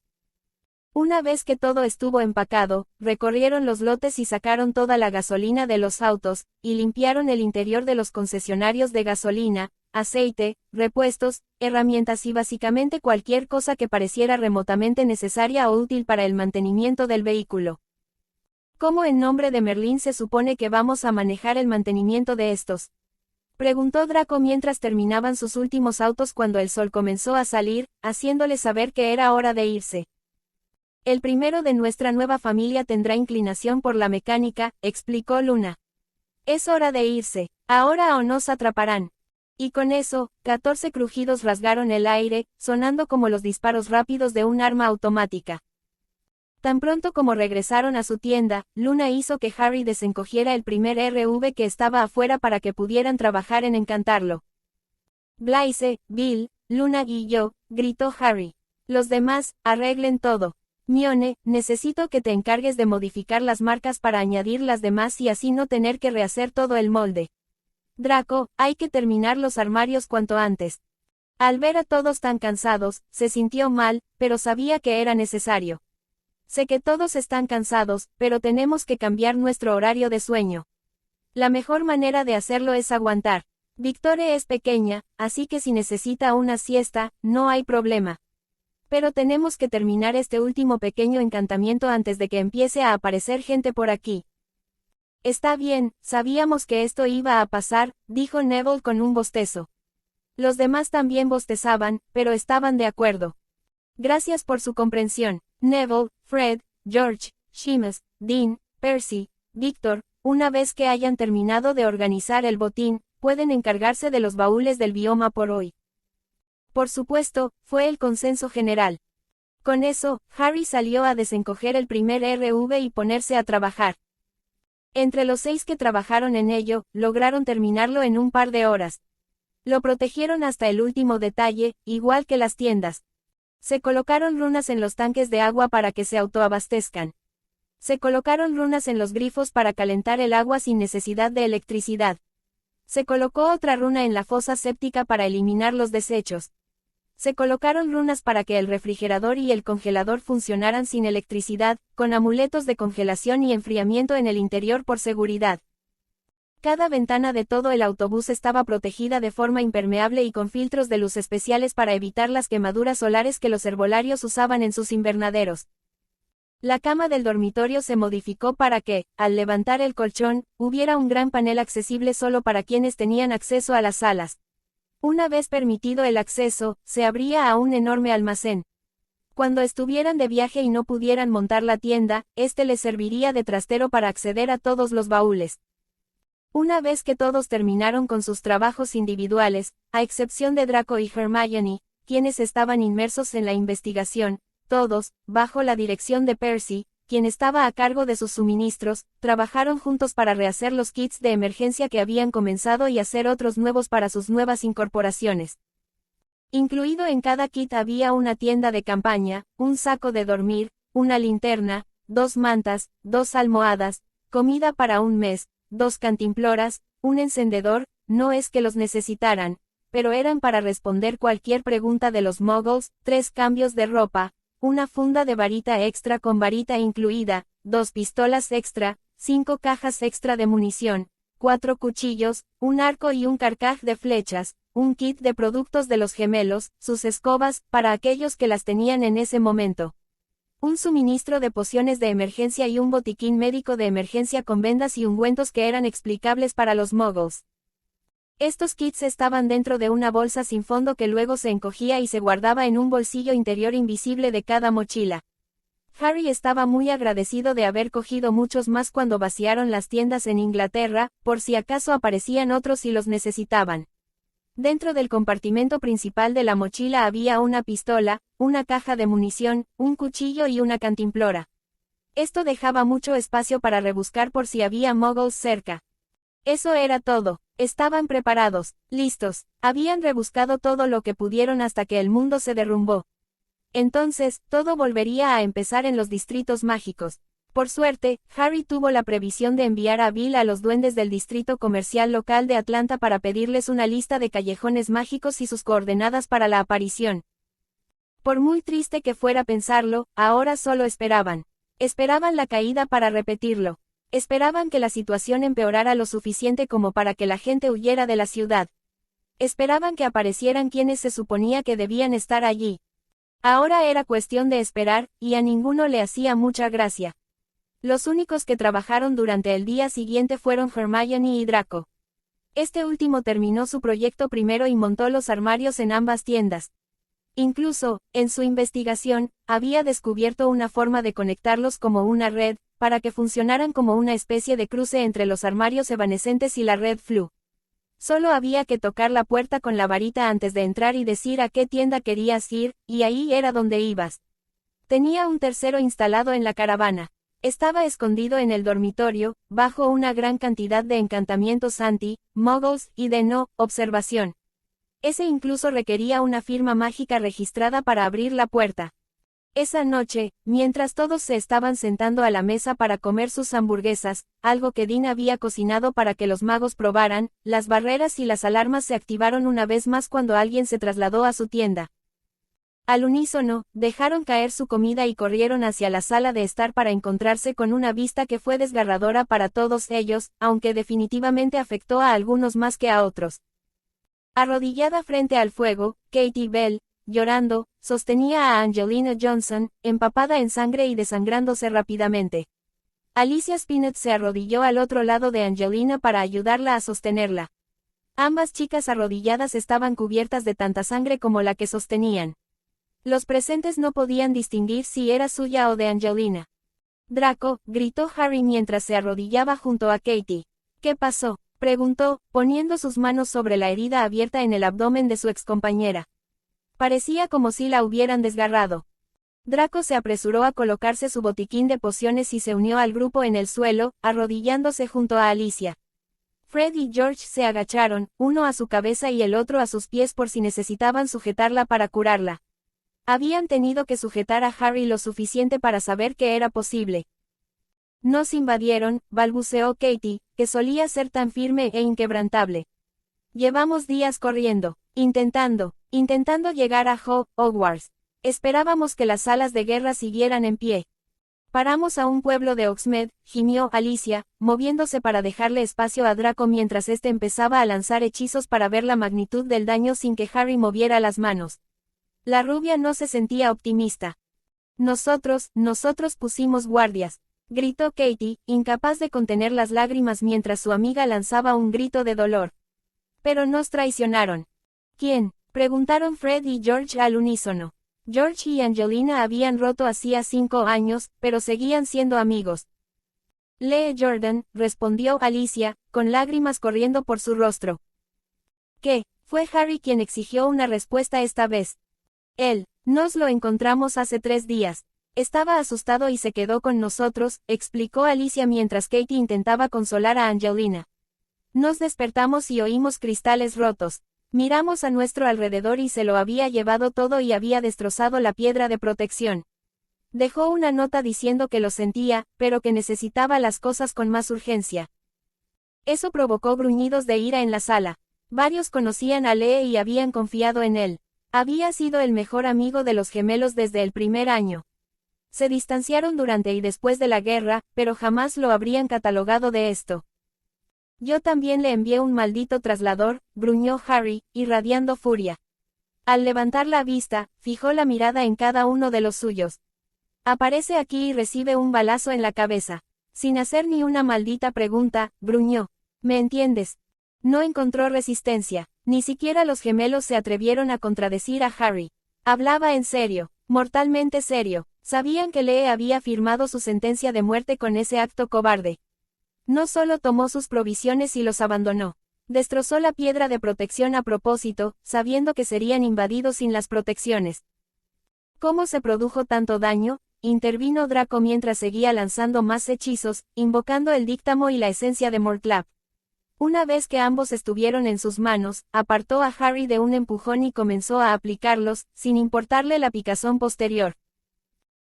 Una vez que todo estuvo empacado, recorrieron los lotes y sacaron toda la gasolina de los autos, y limpiaron el interior de los concesionarios de gasolina, aceite, repuestos, herramientas y básicamente cualquier cosa que pareciera remotamente necesaria o útil para el mantenimiento del vehículo. ¿Cómo en nombre de Merlín se supone que vamos a manejar el mantenimiento de estos? Preguntó Draco mientras terminaban sus últimos autos cuando el sol comenzó a salir, haciéndole saber que era hora de irse. El primero de nuestra nueva familia tendrá inclinación por la mecánica, explicó Luna. Es hora de irse, ahora o nos atraparán. Y con eso, 14 crujidos rasgaron el aire, sonando como los disparos rápidos de un arma automática. Tan pronto como regresaron a su tienda, Luna hizo que Harry desencogiera el primer RV que estaba afuera para que pudieran trabajar en encantarlo. Blaise, Bill, Luna y yo, gritó Harry. Los demás, arreglen todo. Mione, necesito que te encargues de modificar las marcas para añadir las demás y así no tener que rehacer todo el molde. Draco, hay que terminar los armarios cuanto antes. Al ver a todos tan cansados, se sintió mal, pero sabía que era necesario. Sé que todos están cansados, pero tenemos que cambiar nuestro horario de sueño. La mejor manera de hacerlo es aguantar. Victoria es pequeña, así que si necesita una siesta, no hay problema. Pero tenemos que terminar este último pequeño encantamiento antes de que empiece a aparecer gente por aquí. Está bien, sabíamos que esto iba a pasar, dijo Neville con un bostezo. Los demás también bostezaban, pero estaban de acuerdo. Gracias por su comprensión. Neville, Fred, George, Seamus, Dean, Percy, Victor, una vez que hayan terminado de organizar el botín, pueden encargarse de los baúles del bioma por hoy. Por supuesto, fue el consenso general. Con eso, Harry salió a desencoger el primer RV y ponerse a trabajar. Entre los 6 que trabajaron en ello, lograron terminarlo en un par de horas. Lo protegieron hasta el último detalle, igual que las tiendas. Se colocaron runas en los tanques de agua para que se autoabastezcan. Se colocaron runas en los grifos para calentar el agua sin necesidad de electricidad. Se colocó otra runa en la fosa séptica para eliminar los desechos. Se colocaron runas para que el refrigerador y el congelador funcionaran sin electricidad, con amuletos de congelación y enfriamiento en el interior por seguridad. Cada ventana de todo el autobús estaba protegida de forma impermeable y con filtros de luz especiales para evitar las quemaduras solares que los herbolarios usaban en sus invernaderos. La cama del dormitorio se modificó para que, al levantar el colchón, hubiera un gran panel accesible solo para quienes tenían acceso a las salas. Una vez permitido el acceso, se abría a un enorme almacén. Cuando estuvieran de viaje y no pudieran montar la tienda, este les serviría de trastero para acceder a todos los baúles. Una vez que todos terminaron con sus trabajos individuales, a excepción de Draco y Hermione, quienes estaban inmersos en la investigación, todos, bajo la dirección de Percy, quien estaba a cargo de sus suministros, trabajaron juntos para rehacer los kits de emergencia que habían comenzado y hacer otros nuevos para sus nuevas incorporaciones. Incluido en cada kit había una tienda de campaña, un saco de dormir, una linterna, 2 mantas, 2 almohadas, comida para un mes, 2 cantimploras, un encendedor. No es que los necesitaran, pero eran para responder cualquier pregunta de los muggles, 3 cambios de ropa, una funda de varita extra con varita incluida, 2 pistolas extra, 5 cajas extra de munición, 4 cuchillos, un arco y un carcaj de flechas, un kit de productos de los gemelos, sus escobas, para aquellos que las tenían en ese momento. Un suministro de pociones de emergencia y un botiquín médico de emergencia con vendas y ungüentos que eran explicables para los muggles. Estos kits estaban dentro de una bolsa sin fondo que luego se encogía y se guardaba en un bolsillo interior invisible de cada mochila. Harry estaba muy agradecido de haber cogido muchos más cuando vaciaron las tiendas en Inglaterra, por si acaso aparecían otros y los necesitaban. Dentro del compartimento principal de la mochila había una pistola, una caja de munición, un cuchillo y una cantimplora. Esto dejaba mucho espacio para rebuscar por si había muggles cerca. Eso era todo. Estaban preparados, listos, habían rebuscado todo lo que pudieron hasta que el mundo se derrumbó. Entonces, todo volvería a empezar en los distritos mágicos. Por suerte, Harry tuvo la previsión de enviar a Bill a los duendes del distrito comercial local de Atlanta para pedirles una lista de callejones mágicos y sus coordenadas para la aparición. Por muy triste que fuera pensarlo, ahora solo esperaban. Esperaban la caída para repetirlo. Esperaban que la situación empeorara lo suficiente como para que la gente huyera de la ciudad. Esperaban que aparecieran quienes se suponía que debían estar allí. Ahora era cuestión de esperar, y a ninguno le hacía mucha gracia. Los únicos que trabajaron durante el día siguiente fueron Hermione y Draco. Este último terminó su proyecto primero y montó los armarios en ambas tiendas. Incluso, en su investigación, había descubierto una forma de conectarlos como una red, para que funcionaran como una especie de cruce entre los armarios evanescentes y la red Flu. Solo había que tocar la puerta con la varita antes de entrar y decir a qué tienda querías ir, y ahí era donde ibas. Tenía un tercero instalado en la caravana. Estaba escondido en el dormitorio, bajo una gran cantidad de encantamientos anti-muggles y de no-observación. Ese incluso requería una firma mágica registrada para abrir la puerta. Esa noche, mientras todos se estaban sentando a la mesa para comer sus hamburguesas, algo que Dean había cocinado para que los magos probaran, las barreras y las alarmas se activaron una vez más cuando alguien se trasladó a su tienda. Al unísono, dejaron caer su comida y corrieron hacia la sala de estar para encontrarse con una vista que fue desgarradora para todos ellos, aunque definitivamente afectó a algunos más que a otros. Arrodillada frente al fuego, Katie Bell, llorando, sostenía a Angelina Johnson, empapada en sangre y desangrándose rápidamente. Alicia Spinnet se arrodilló al otro lado de Angelina para ayudarla a sostenerla. Ambas chicas arrodilladas estaban cubiertas de tanta sangre como la que sostenían. Los presentes no podían distinguir si era suya o de Angelina. «Draco», gritó Harry mientras se arrodillaba junto a Katie. «¿Qué pasó?», preguntó, poniendo sus manos sobre la herida abierta en el abdomen de su excompañera. Parecía como si la hubieran desgarrado. Draco se apresuró a colocarse su botiquín de pociones y se unió al grupo en el suelo, arrodillándose junto a Alicia. Fred y George se agacharon, uno a su cabeza y el otro a sus pies por si necesitaban sujetarla para curarla. Habían tenido que sujetar a Harry lo suficiente para saber que era posible. «Nos invadieron», balbuceó Katie, que solía ser tan firme e inquebrantable. «Llevamos días corriendo, intentando llegar a Hogwarts. Esperábamos que las salas de guerra siguieran en pie. Paramos a un pueblo de Hogsmeade», gimió Alicia, moviéndose para dejarle espacio a Draco mientras éste empezaba a lanzar hechizos para ver la magnitud del daño sin que Harry moviera las manos. La rubia no se sentía optimista. Nosotros pusimos guardias», gritó Katie, incapaz de contener las lágrimas mientras su amiga lanzaba un grito de dolor. «Pero nos traicionaron». «¿Quién?», preguntaron Fred y George al unísono. George y Angelina habían roto hacía 5 años, pero seguían siendo amigos. «Lee Jordan», respondió Alicia, con lágrimas corriendo por su rostro. «¿Qué?», fue Harry quien exigió una respuesta esta vez. «Él, nos lo encontramos hace 3 días. Estaba asustado y se quedó con nosotros», explicó Alicia mientras Katie intentaba consolar a Angelina. «Nos despertamos y oímos cristales rotos. Miramos a nuestro alrededor y se lo había llevado todo y había destrozado la piedra de protección. Dejó una nota diciendo que lo sentía, pero que necesitaba las cosas con más urgencia. Eso provocó gruñidos de ira en la sala. Varios conocían a Lee y habían confiado en él. Había sido el mejor amigo de los gemelos desde el primer año. Se distanciaron durante y después de la guerra, pero jamás lo habrían catalogado de esto. Yo también le envié un maldito traslador, gruñó Harry, irradiando furia. Al levantar la vista, fijó la mirada en cada uno de los suyos. Aparece aquí y recibe un balazo en la cabeza. Sin hacer ni una maldita pregunta, gruñó. ¿Me entiendes? No encontró resistencia. Ni siquiera los gemelos se atrevieron a contradecir a Harry. Hablaba en serio, mortalmente serio. Sabían que Lee había firmado su sentencia de muerte con ese acto cobarde. No solo tomó sus provisiones y los abandonó. Destrozó la piedra de protección a propósito, sabiendo que serían invadidos sin las protecciones. ¿Cómo se produjo tanto daño? Intervino Draco mientras seguía lanzando más hechizos, invocando el díctamo y la esencia de Mortlap. Una vez que ambos estuvieron en sus manos, apartó a Harry de un empujón y comenzó a aplicarlos, sin importarle la picazón posterior.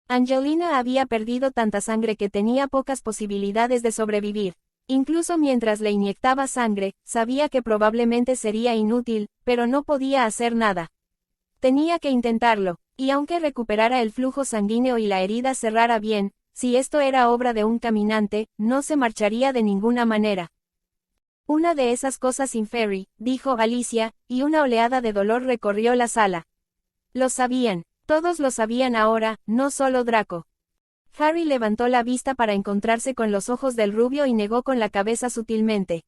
Angelina había perdido tanta sangre que tenía pocas posibilidades de sobrevivir. Incluso mientras le inyectaba sangre, sabía que probablemente sería inútil, pero no podía hacer nada. Tenía que intentarlo, y aunque recuperara el flujo sanguíneo y la herida cerrara bien, si esto era obra de un caminante, no se marcharía de ninguna manera. Una de esas cosas inferi, dijo Alicia, y una oleada de dolor recorrió la sala. Lo sabían. Todos lo sabían ahora, no solo Draco. Harry levantó la vista para encontrarse con los ojos del rubio y negó con la cabeza sutilmente.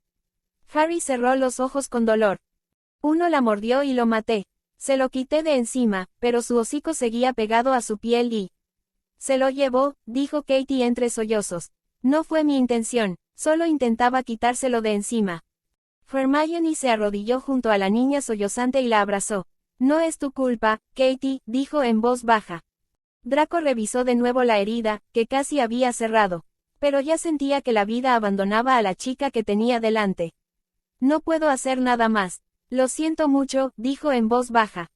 Harry cerró los ojos con dolor. Uno la mordió y lo maté. Se lo quité de encima, pero su hocico seguía pegado a su piel y... Se lo llevó, dijo Katie entre sollozos. No fue mi intención, solo intentaba quitárselo de encima. Hermione se arrodilló junto a la niña sollozante y la abrazó. No es tu culpa, Katie, dijo en voz baja. Draco revisó de nuevo la herida, que casi había cerrado. Pero ya sentía que la vida abandonaba a la chica que tenía delante. No puedo hacer nada más. Lo siento mucho, dijo en voz baja.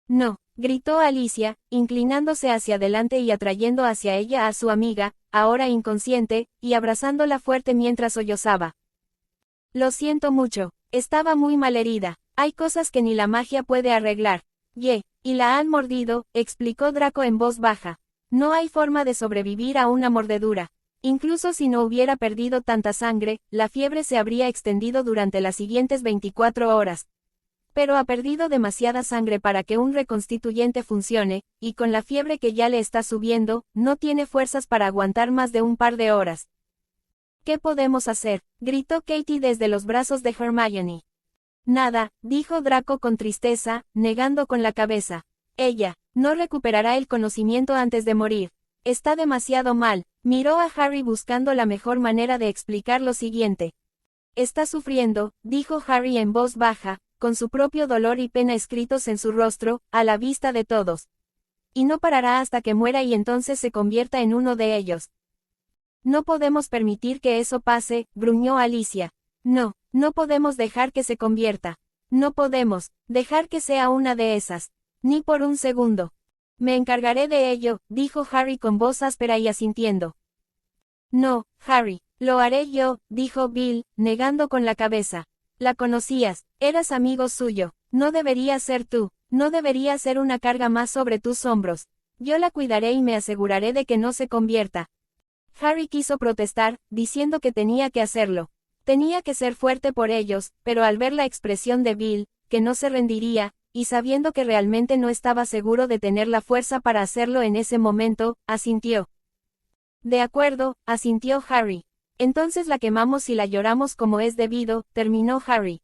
No, gritó Alicia, inclinándose hacia adelante y atrayendo hacia ella a su amiga, ahora inconsciente, y abrazándola fuerte mientras sollozaba. Lo siento mucho, estaba muy malherida. Hay cosas que ni la magia puede arreglar. Y la han mordido, explicó Draco en voz baja. No hay forma de sobrevivir a una mordedura. Incluso si no hubiera perdido tanta sangre, la fiebre se habría extendido durante las siguientes 24 horas. Pero ha perdido demasiada sangre para que un reconstituyente funcione, y con la fiebre que ya le está subiendo, no tiene fuerzas para aguantar más de un par de horas. ¿Qué podemos hacer?, gritó Katie desde los brazos de Hermione. Nada, dijo Draco con tristeza, negando con la cabeza. Ella no recuperará el conocimiento antes de morir. Está demasiado mal. Miró a Harry buscando la mejor manera de explicar lo siguiente. Está sufriendo, dijo Harry en voz baja, con su propio dolor y pena escritos en su rostro, a la vista de todos. Y no parará hasta que muera y entonces se convierta en uno de ellos. No podemos permitir que eso pase, gruñó Alicia. No. No podemos dejar que se convierta. No podemos dejar que sea una de esas. Ni por un segundo. Me encargaré de ello, dijo Harry con voz áspera y asintiendo. No, Harry, lo haré yo, dijo Bill, negando con la cabeza. La conocías, eras amigo suyo. No debería ser tú. No debería ser una carga más sobre tus hombros. Yo la cuidaré y me aseguraré de que no se convierta. Harry quiso protestar, diciendo que tenía que hacerlo. Tenía que ser fuerte por ellos, pero al ver la expresión de Bill, que no se rendiría, y sabiendo que realmente no estaba seguro de tener la fuerza para hacerlo en ese momento, asintió. De acuerdo, asintió Harry. Entonces la quemamos y la lloramos como es debido, terminó Harry.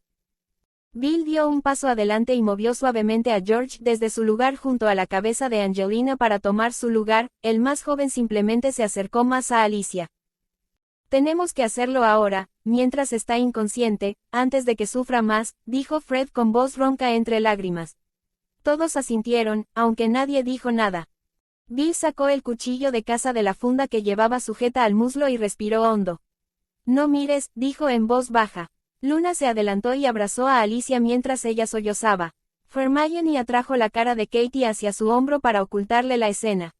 Bill dio un paso adelante y movió suavemente a George desde su lugar junto a la cabeza de Angelina para tomar su lugar, el más joven simplemente se acercó más a Alicia. Tenemos que hacerlo ahora, mientras está inconsciente, antes de que sufra más, dijo Fred con voz ronca entre lágrimas. Todos asintieron, aunque nadie dijo nada. Bill sacó el cuchillo de caza de la funda que llevaba sujeta al muslo y respiró hondo. No mires, dijo en voz baja. Luna se adelantó y abrazó a Alicia mientras ella sollozaba. Hermione atrajo la cara de Katie hacia su hombro para ocultarle la escena.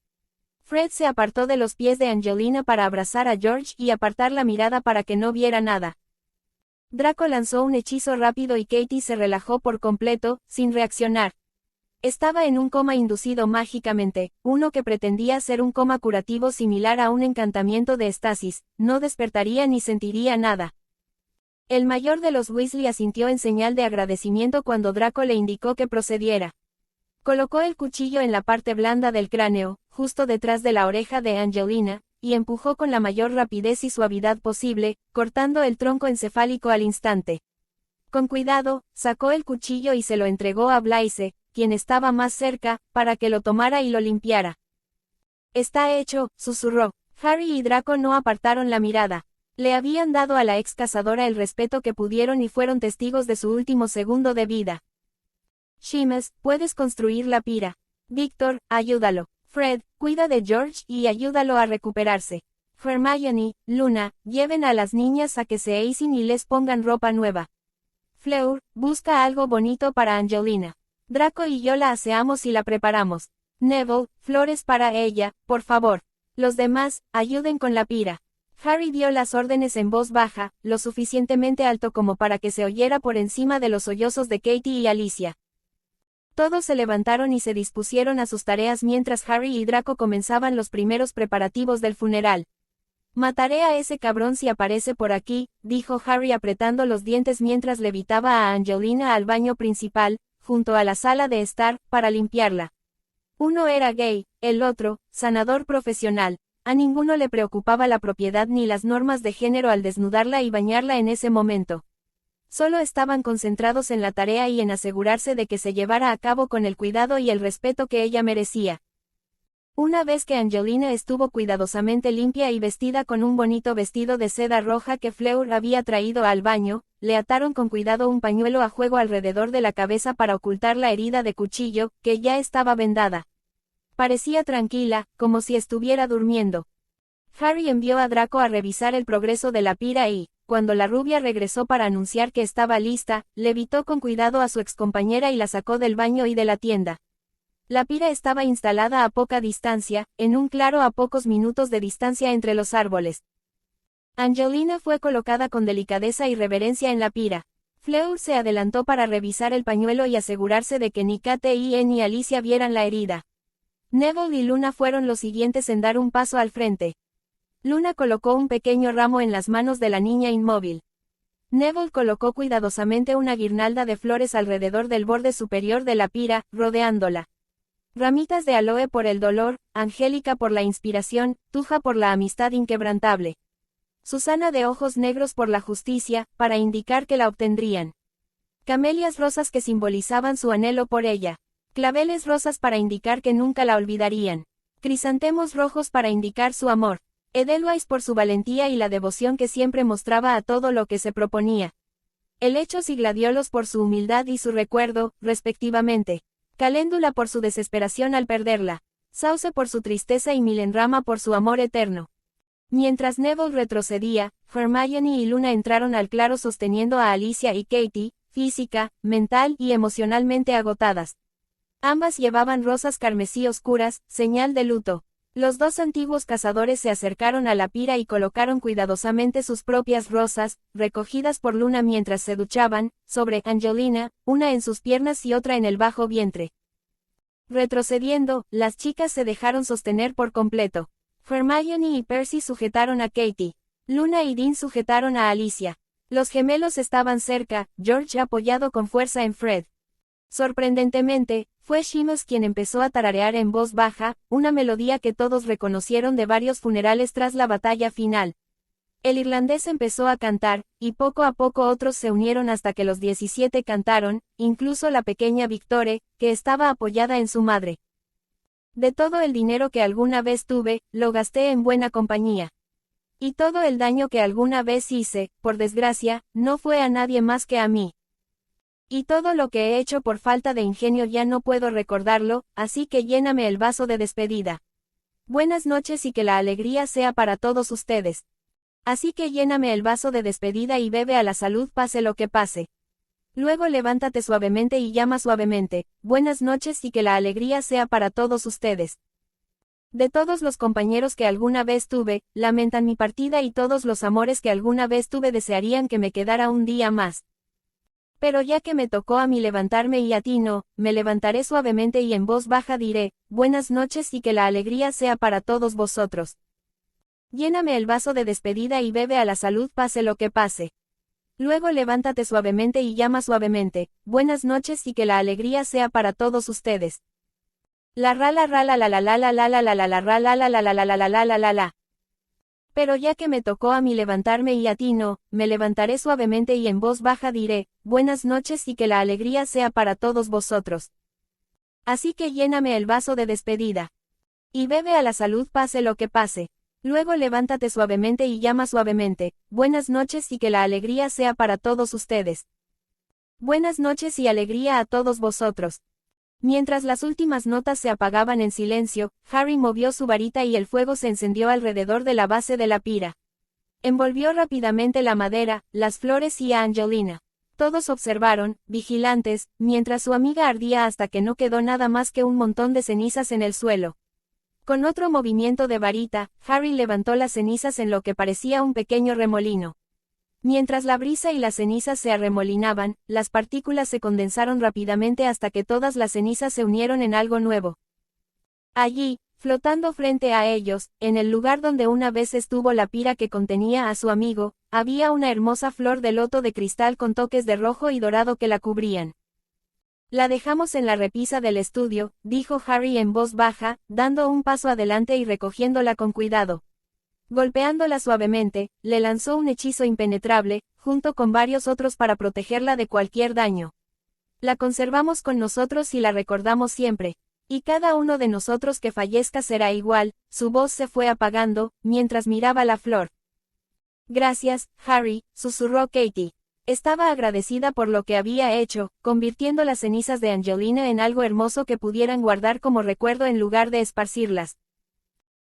Fred se apartó de los pies de Angelina para abrazar a George y apartar la mirada para que no viera nada. Draco lanzó un hechizo rápido y Katie se relajó por completo, sin reaccionar. Estaba en un coma inducido mágicamente, uno que pretendía ser un coma curativo similar a un encantamiento de estasis, no despertaría ni sentiría nada. El mayor de los Weasley asintió en señal de agradecimiento cuando Draco le indicó que procediera. Colocó el cuchillo en la parte blanda del cráneo, justo detrás de la oreja de Angelina, y empujó con la mayor rapidez y suavidad posible, cortando el tronco encefálico al instante. Con cuidado, sacó el cuchillo y se lo entregó a Blaise, quien estaba más cerca, para que lo tomara y lo limpiara. «Está hecho», susurró. Harry y Draco no apartaron la mirada. Le habían dado a la ex cazadora el respeto que pudieron y fueron testigos de su último segundo de vida. Seamus, puedes construir la pira. Víctor, ayúdalo. Fred, cuida de George y ayúdalo a recuperarse. Hermione, Luna, lleven a las niñas a que se aísen y les pongan ropa nueva. Fleur, busca algo bonito para Angelina. Draco y yo la aseamos y la preparamos. Neville, flores para ella, por favor. Los demás, ayuden con la pira. Harry dio las órdenes en voz baja, lo suficientemente alto como para que se oyera por encima de los sollozos de Katie y Alicia. Todos se levantaron y se dispusieron a sus tareas mientras Harry y Draco comenzaban los primeros preparativos del funeral. «Mataré a ese cabrón si aparece por aquí», dijo Harry apretando los dientes mientras levitaba a Angelina al baño principal, junto a la sala de estar, para limpiarla. Uno era gay, el otro, sanador profesional. A ninguno le preocupaba la propiedad ni las normas de género al desnudarla y bañarla en ese momento. Solo estaban concentrados en la tarea y en asegurarse de que se llevara a cabo con el cuidado y el respeto que ella merecía. Una vez que Angelina estuvo cuidadosamente limpia y vestida con un bonito vestido de seda roja que Fleur había traído al baño, le ataron con cuidado un pañuelo a juego alrededor de la cabeza para ocultar la herida de cuchillo, que ya estaba vendada. Parecía tranquila, como si estuviera durmiendo. Harry envió a Draco a revisar el progreso de la pira y, cuando la rubia regresó para anunciar que estaba lista, levitó con cuidado a su excompañera y la sacó del baño y de la tienda. La pira estaba instalada a poca distancia, en un claro a pocos minutos de distancia entre los árboles. Angelina fue colocada con delicadeza y reverencia en la pira. Fleur se adelantó para revisar el pañuelo y asegurarse de que ni Kate ni Alicia vieran la herida. Neville y Luna fueron los siguientes en dar un paso al frente. Luna colocó un pequeño ramo en las manos de la niña inmóvil. Neville colocó cuidadosamente una guirnalda de flores alrededor del borde superior de la pira, rodeándola. Ramitas de aloe por el dolor, Angélica por la inspiración, Tuja por la amistad inquebrantable. Susana de ojos negros por la justicia, para indicar que la obtendrían. Camelias rosas que simbolizaban su anhelo por ella. Claveles rosas para indicar que nunca la olvidarían. Crisantemos rojos para indicar su amor. Edelweiss por su valentía y la devoción que siempre mostraba a todo lo que se proponía. Helechos y gladiolos por su humildad y su recuerdo, respectivamente. Caléndula por su desesperación al perderla. Sauce por su tristeza y Milenrama por su amor eterno. Mientras Neville retrocedía, Hermione y Luna entraron al claro sosteniendo a Alicia y Katie, física, mental y emocionalmente agotadas. Ambas llevaban rosas carmesí oscuras, señal de luto. Los dos antiguos cazadores se acercaron a la pira y colocaron cuidadosamente sus propias rosas, recogidas por Luna mientras se duchaban, sobre Angelina, una en sus piernas y otra en el bajo vientre. Retrocediendo, las chicas se dejaron sostener por completo. Hermione y Percy sujetaron a Katie. Luna y Dean sujetaron a Alicia. Los gemelos estaban cerca, George apoyado con fuerza en Fred. Sorprendentemente, fue Seamus quien empezó a tararear en voz baja, una melodía que todos reconocieron de varios funerales tras la batalla final. El irlandés empezó a cantar, y poco a poco otros se unieron hasta que los 17 cantaron, incluso la pequeña Victoire, que estaba apoyada en su madre. De todo el dinero que alguna vez tuve, lo gasté en buena compañía. Y todo el daño que alguna vez hice, por desgracia, no fue a nadie más que a mí. Y todo lo que he hecho por falta de ingenio ya no puedo recordarlo, así que lléname el vaso de despedida. Buenas noches y que la alegría sea para todos ustedes. Así que lléname el vaso de despedida y bebe a la salud pase lo que pase. Luego levántate suavemente y llama suavemente, buenas noches y que la alegría sea para todos ustedes. De todos los compañeros que alguna vez tuve, lamentan mi partida y todos los amores que alguna vez tuve desearían que me quedara un día más. Pero ya que me tocó a mí levantarme y a ti no, me levantaré suavemente y en voz baja diré, buenas noches y que la alegría sea para todos vosotros. Lléname el vaso de despedida y bebe a la salud pase lo que pase. Luego levántate suavemente y llama suavemente, buenas noches y que la alegría sea para todos ustedes. La ra la ra la la la la la la la la la la ra la la la la la la la la la la la. Pero ya que me tocó a mí levantarme y a ti no, me levantaré suavemente y en voz baja diré, buenas noches y que la alegría sea para todos vosotros. Así que lléname el vaso de despedida. Y bebe a la salud pase lo que pase. Luego levántate suavemente y llama suavemente, buenas noches y que la alegría sea para todos ustedes. Buenas noches y alegría a todos vosotros. Mientras las últimas notas se apagaban en silencio, Harry movió su varita y el fuego se encendió alrededor de la base de la pira. Envolvió rápidamente la madera, las flores y a Angelina. Todos observaron, vigilantes, mientras su amiga ardía hasta que no quedó nada más que un montón de cenizas en el suelo. Con otro movimiento de varita, Harry levantó las cenizas en lo que parecía un pequeño remolino. Mientras la brisa y las cenizas se arremolinaban, las partículas se condensaron rápidamente hasta que todas las cenizas se unieron en algo nuevo. Allí, flotando frente a ellos, en el lugar donde una vez estuvo la pira que contenía a su amigo, había una hermosa flor de loto de cristal con toques de rojo y dorado que la cubrían. La dejamos en la repisa del estudio, dijo Harry en voz baja, dando un paso adelante y recogiéndola con cuidado. Golpeándola suavemente, le lanzó un hechizo impenetrable, junto con varios otros para protegerla de cualquier daño. La conservamos con nosotros y la recordamos siempre. Y cada uno de nosotros que fallezca será igual, su voz se fue apagando, mientras miraba la flor. Gracias, Harry, susurró Katie. Estaba agradecida por lo que había hecho, convirtiendo las cenizas de Angelina en algo hermoso que pudieran guardar como recuerdo en lugar de esparcirlas.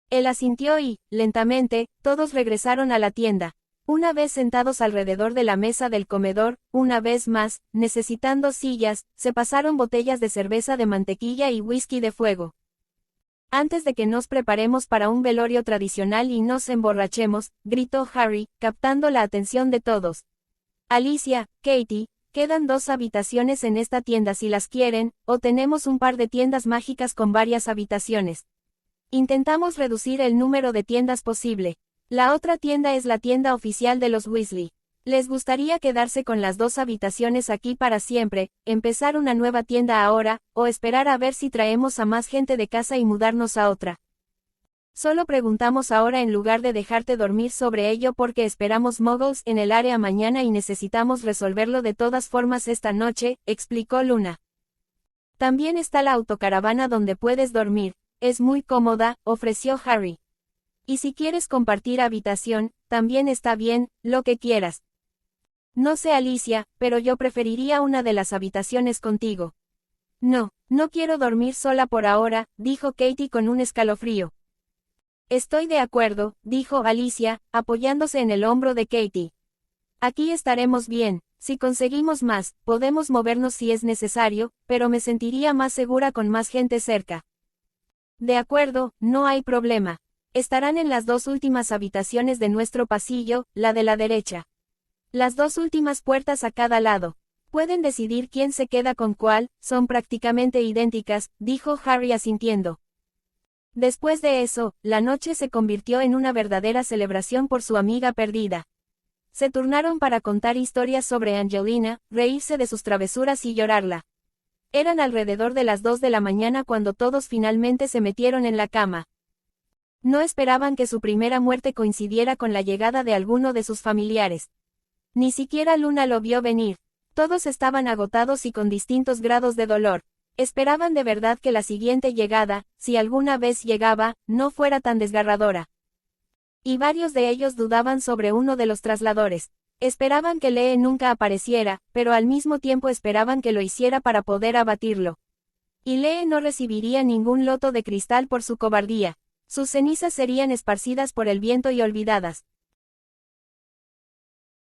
Él asintió y, lentamente, todos regresaron a la tienda. Una vez sentados alrededor de la mesa del comedor, una vez más, necesitando sillas, se pasaron botellas de cerveza de mantequilla y whisky de fuego. Antes de que nos preparemos para un velorio tradicional y nos emborrachemos, gritó Harry, captando la atención de todos. Alicia, Katie, quedan 2 habitaciones en esta tienda si las quieren, o tenemos un par de tiendas mágicas con varias habitaciones. Intentamos reducir el número de tiendas posible. La otra tienda es la tienda oficial de los Weasley. ¿Les gustaría quedarse con las 2 habitaciones aquí para siempre, empezar una nueva tienda ahora, o esperar a ver si traemos a más gente de casa y mudarnos a otra? Solo preguntamos ahora en lugar de dejarte dormir sobre ello porque esperamos muggles en el área mañana y necesitamos resolverlo de todas formas esta noche, explicó Luna. También está la autocaravana donde puedes dormir. Es muy cómoda, ofreció Harry. Y si quieres compartir habitación, también está bien, lo que quieras. No sé Alicia, pero yo preferiría una de las habitaciones contigo. No, no quiero dormir sola por ahora, dijo Katie con un escalofrío. Estoy de acuerdo, dijo Alicia, apoyándose en el hombro de Katie. Aquí estaremos bien, si conseguimos más, podemos movernos si es necesario, pero me sentiría más segura con más gente cerca. De acuerdo, no hay problema. Estarán en las 2 últimas habitaciones de nuestro pasillo, la de la derecha. Las 2 últimas puertas a cada lado. Pueden decidir quién se queda con cuál, son prácticamente idénticas, dijo Harry asintiendo. Después de eso, la noche se convirtió en una verdadera celebración por su amiga perdida. Se turnaron para contar historias sobre Angelina, reírse de sus travesuras y llorarla. Eran alrededor de las 2 de la mañana cuando todos finalmente se metieron en la cama. No esperaban que su primera muerte coincidiera con la llegada de alguno de sus familiares. Ni siquiera Luna lo vio venir. Todos estaban agotados y con distintos grados de dolor. Esperaban de verdad que la siguiente llegada, si alguna vez llegaba, no fuera tan desgarradora. Y varios de ellos dudaban sobre uno de los trasladores. Esperaban que Lee nunca apareciera, pero al mismo tiempo esperaban que lo hiciera para poder abatirlo. Y Lee no recibiría ningún loto de cristal por su cobardía. Sus cenizas serían esparcidas por el viento y olvidadas.